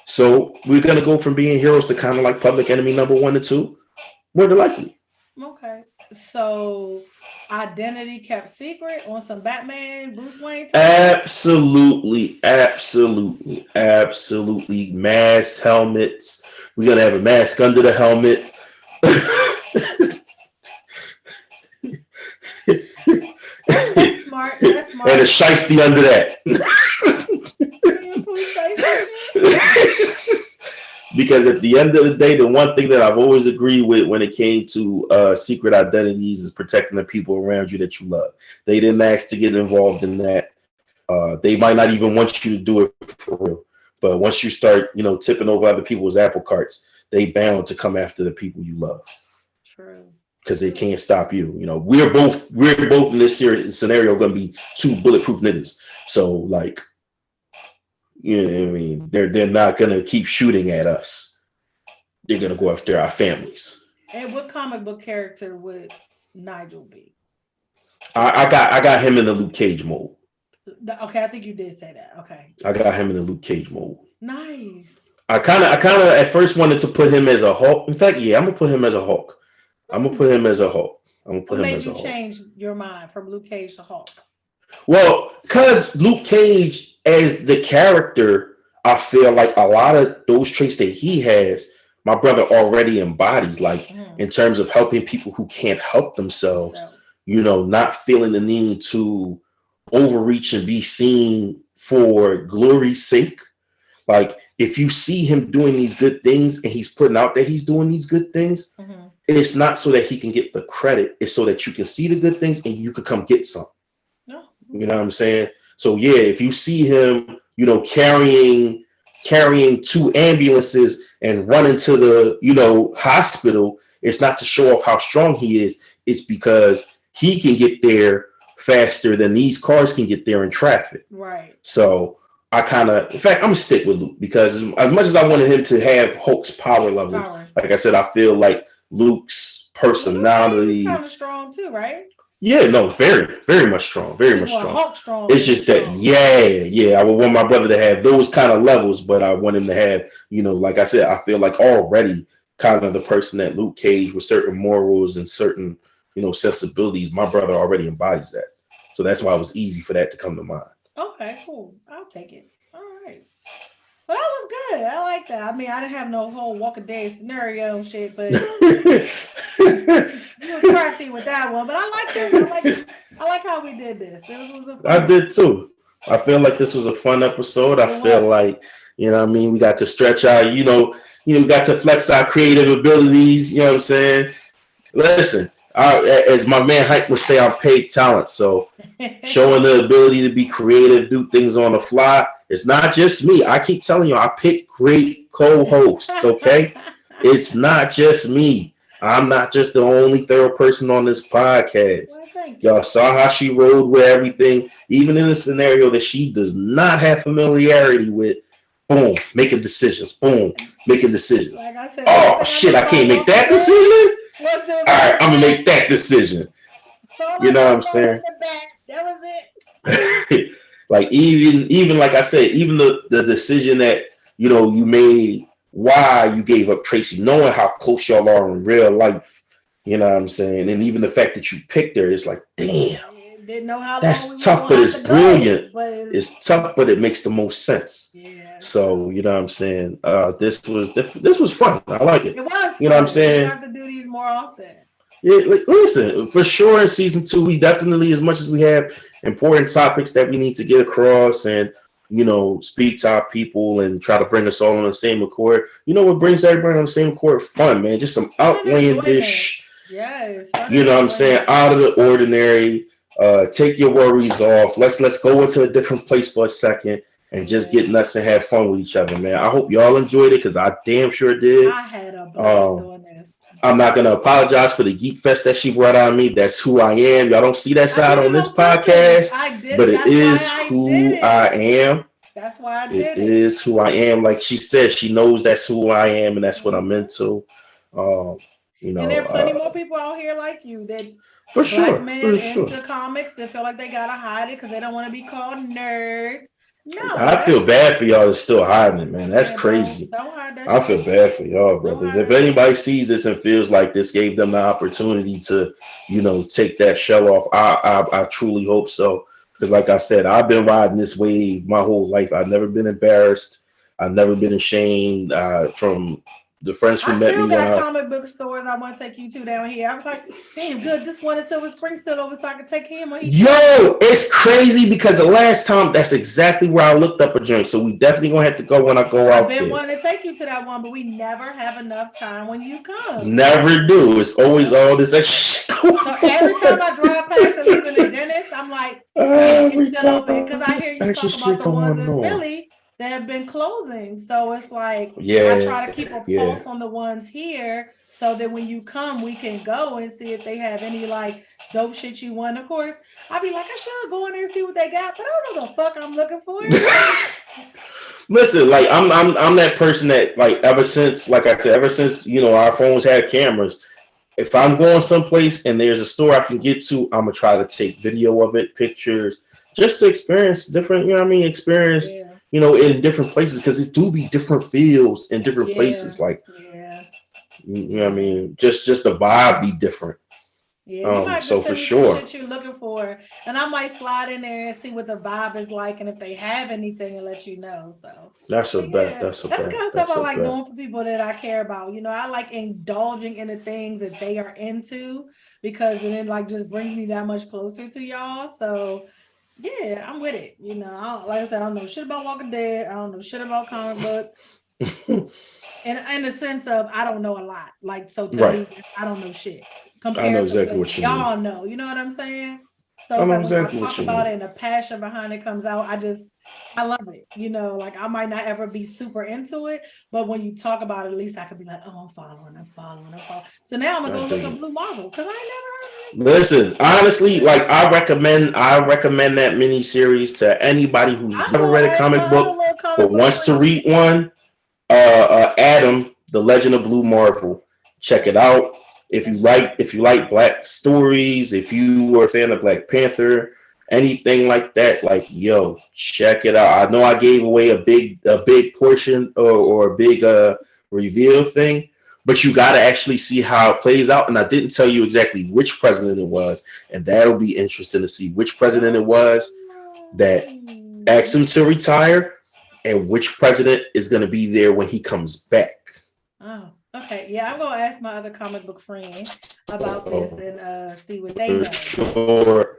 So we're going to go from being heroes to kind of like public enemy number 1 and 2. More than likely. Okay. So identity kept secret on some Batman, Bruce Wayne? Absolutely. Mask, helmets. We're going to have a mask under the helmet. That's smart. And a shiesty under that. Because at the end of the day, the one thing that I've always agreed with when it came to secret identities is protecting the people around you that you love. They didn't ask to get involved in that. They might not even want you to do it for real. But once you start, tipping over other people's apple carts, they bound to come after the people you love. True. Because they can't stop you. We're both in this scenario going to be 2 bulletproof niggas. So like, you know what I mean? They're not going to keep shooting at us. They're going to go after our families. And what comic book character would Nigel be? I got him in the Luke Cage mode. Okay, I think you did say that. Okay. I got him in the Luke Cage mode. Nice. I kind of at first wanted to put him as a Hulk. In fact, yeah, I'm gonna put him as a Hulk. What made you change your mind from Luke Cage to Hulk? Well, because Luke Cage as the character, I feel like a lot of those traits that he has, my brother already embodies, like in terms of helping people who can't help themselves, not feeling the need to overreach and be seen for glory's sake. Like if you see him doing these good things and he's putting out that he's doing these good things, it's not so that he can get the credit. It's so that you can see the good things and you could come get some. No. You know what I'm saying? So yeah, if you see him, carrying 2 ambulances and running to the, hospital, it's not to show off how strong he is. It's because he can get there faster than these cars can get there in traffic. Right. So in fact, I'm gonna stick with Luke because as much as I wanted him to have Hulk's power level, like I said, I feel like Luke's personality is kind of strong too, right? Yeah, no, very, very much strong, very much strong. Hulk strong. It's just that, I would want my brother to have those kind of levels, but I want him to have, like I said, I feel like already kind of the person that Luke Cage with certain morals and certain, sensibilities. My brother already embodies that, so that's why it was easy for that to come to mind. Okay, cool. I'll take it. All right. Well, that was good. I like that. I mean, I didn't have no whole Walk a Day scenario shit, but you was crafty with that one. But I like this. I like how we did this. I did too. I feel like this was a fun episode. I feel like, we got to stretch out, we got to flex our creative abilities. You know what I'm saying? Listen, as my man Hype would say, I'm paid talent. So showing the ability to be creative, do things on the fly. It's not just me. I keep telling you, I pick great co-hosts, okay? It's not just me. I'm not just the only third person on this podcast. Well, y'all saw how she rode with everything, even in a scenario that she does not have familiarity with. Boom, making decisions. Boom, making decisions. Like I said, oh, shit, I can't make that decision? All right, I'm going to make that decision. You know what I'm saying? That was it. Like even like I said, even the decision that you made, why you gave up Tracy, knowing how close y'all are in real life, you know what I'm saying, and even the fact that you picked her, it's like, damn, didn't know how that's tough, but it's brilliant. It's tough, but it makes the most sense. Yeah. So you know what I'm saying. This was fun. I like it. It was. You know what I'm saying. We have to do these more often. Yeah, listen, for sure in season 2, we definitely, as much as we have important topics that we need to get across and speak to our people and try to bring us all on the same accord. What brings everybody on the same accord? Fun, man. Just some outlandish, yes, what I'm saying, out of the ordinary. Take your worries off. Let's go into a different place for a second and just get nuts and have fun with each other, man. I hope y'all enjoyed it because I damn sure did. I had a blast doing this. I'm not gonna apologize for the geek fest that she brought on me. That's who I am. Y'all don't see that side on this podcast, but it is who I am. That's why I did it. It is who I am. Like she said, she knows that's who I am and that's what I'm into. And there are plenty more people out here like you that for black sure, men into comics that feel like they gotta hide it because they don't want to be called nerds. No, I feel bad for y'all that's still hiding it, man. That's crazy. Don't hide that I feel bad for y'all, brothers. If anybody sees this and feels like this gave them the opportunity to, take that shell off, I truly hope so. Because like I said, I've been riding this wave my whole life. I've never been embarrassed. I've never been ashamed from the friends who met me. I still got comic book stores I want to take you to down here. I was like, damn good, this one in Silver Spring still over so I can take him. Yo, it's crazy because the last time, that's exactly where I looked up a joint. So we definitely going to have to go when I go out there. I've been wanting to take you to that one, but we never have enough time when you come. Never do. It's always all this extra shit. So every time I drive past and leaving the dentist, I'm like, it's still open because I hear you talk about the ones in Philly that have been closing. So it's like, I try to keep a pulse on the ones here so that when you come, we can go and see if they have any like dope shit you want. Of course, I'll be like, I should go in there and see what they got, but I don't know what the fuck I'm looking for. Listen, like I'm that person that like ever since our phones had cameras, if I'm going someplace and there's a store I can get to, I'm gonna try to take video of it, pictures, just to experience different, experience. In different places because it do be different feels in different places. Like, just the vibe be different. Yeah, you might so for sure, shit you're looking for, and I might slide in there and see what the vibe is like, and if they have anything, and let you know. So that's a bet. That's the kind of stuff I like doing for people that I care about. I like indulging in the things that they are into because it like just brings me that much closer to y'all. So. Yeah, I'm with it. Like I said, I don't know shit about Walking Dead. I don't know shit about comic books. And in the sense of I don't know a lot. Like to me, I don't know shit. Compared I know exactly to what you y'all mean. know. You know what I'm saying? So I know like exactly when I what talk you about mean. it and the passion behind it comes out, I love it. Like I might not ever be super into it, but when you talk about it, at least I could be like, oh, I'm following. So now I'm gonna go look up Blue Marvel because I ain't never heard of it. Listen, honestly, like I recommend that mini series to anybody who's never read a comic book but wants to read one. Adam, The Legend of Blue Marvel. Check it out. If you like black stories, if you are a fan of Black Panther, anything like that, like yo, check it out. I know I gave away a big portion or a big reveal thing, but you got to actually see how it plays out. And I didn't tell you exactly which president it was, and that'll be interesting to see which president it was that asked him to retire, and which president is going to be there when he comes back. Oh. Okay, yeah, I'm gonna ask my other comic book friend about this and see what they know. Sure,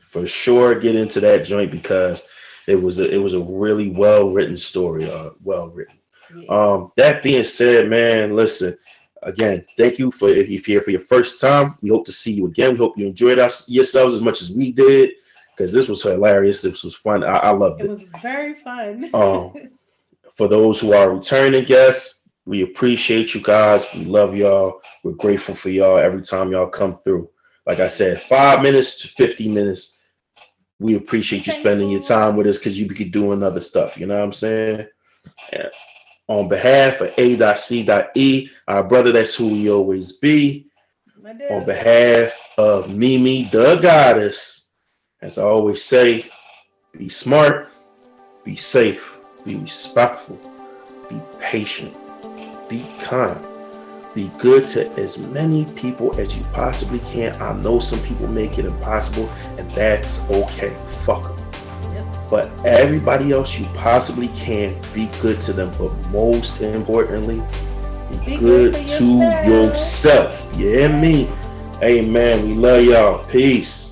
for sure, get into that joint because it was a really well written story. Well written. Yeah. That being said, man, listen. Again, thank you if you're here for your first time. We hope to see you again. We hope you enjoyed yourselves as much as we did because this was hilarious. This was fun. I loved it. It was very fun. For those who are returning guests. We appreciate you guys. We love y'all. We're grateful for y'all every time y'all come through. Like I said, 5 minutes to 50 minutes. We appreciate you spending your time with us because you be doing other stuff. You know what I'm saying? And on behalf of A.C.E, our brother, that's who we always be. On behalf of Mimi, the goddess, as I always say, be smart, be safe, be respectful, be patient. Be kind. Be good to as many people as you possibly can. I know some people make it impossible, and that's okay. Fuck them. Yep. But everybody else you possibly can, be good to them. But most importantly, be good to yourself. Yeah, me. Hey, man, we love y'all. Peace.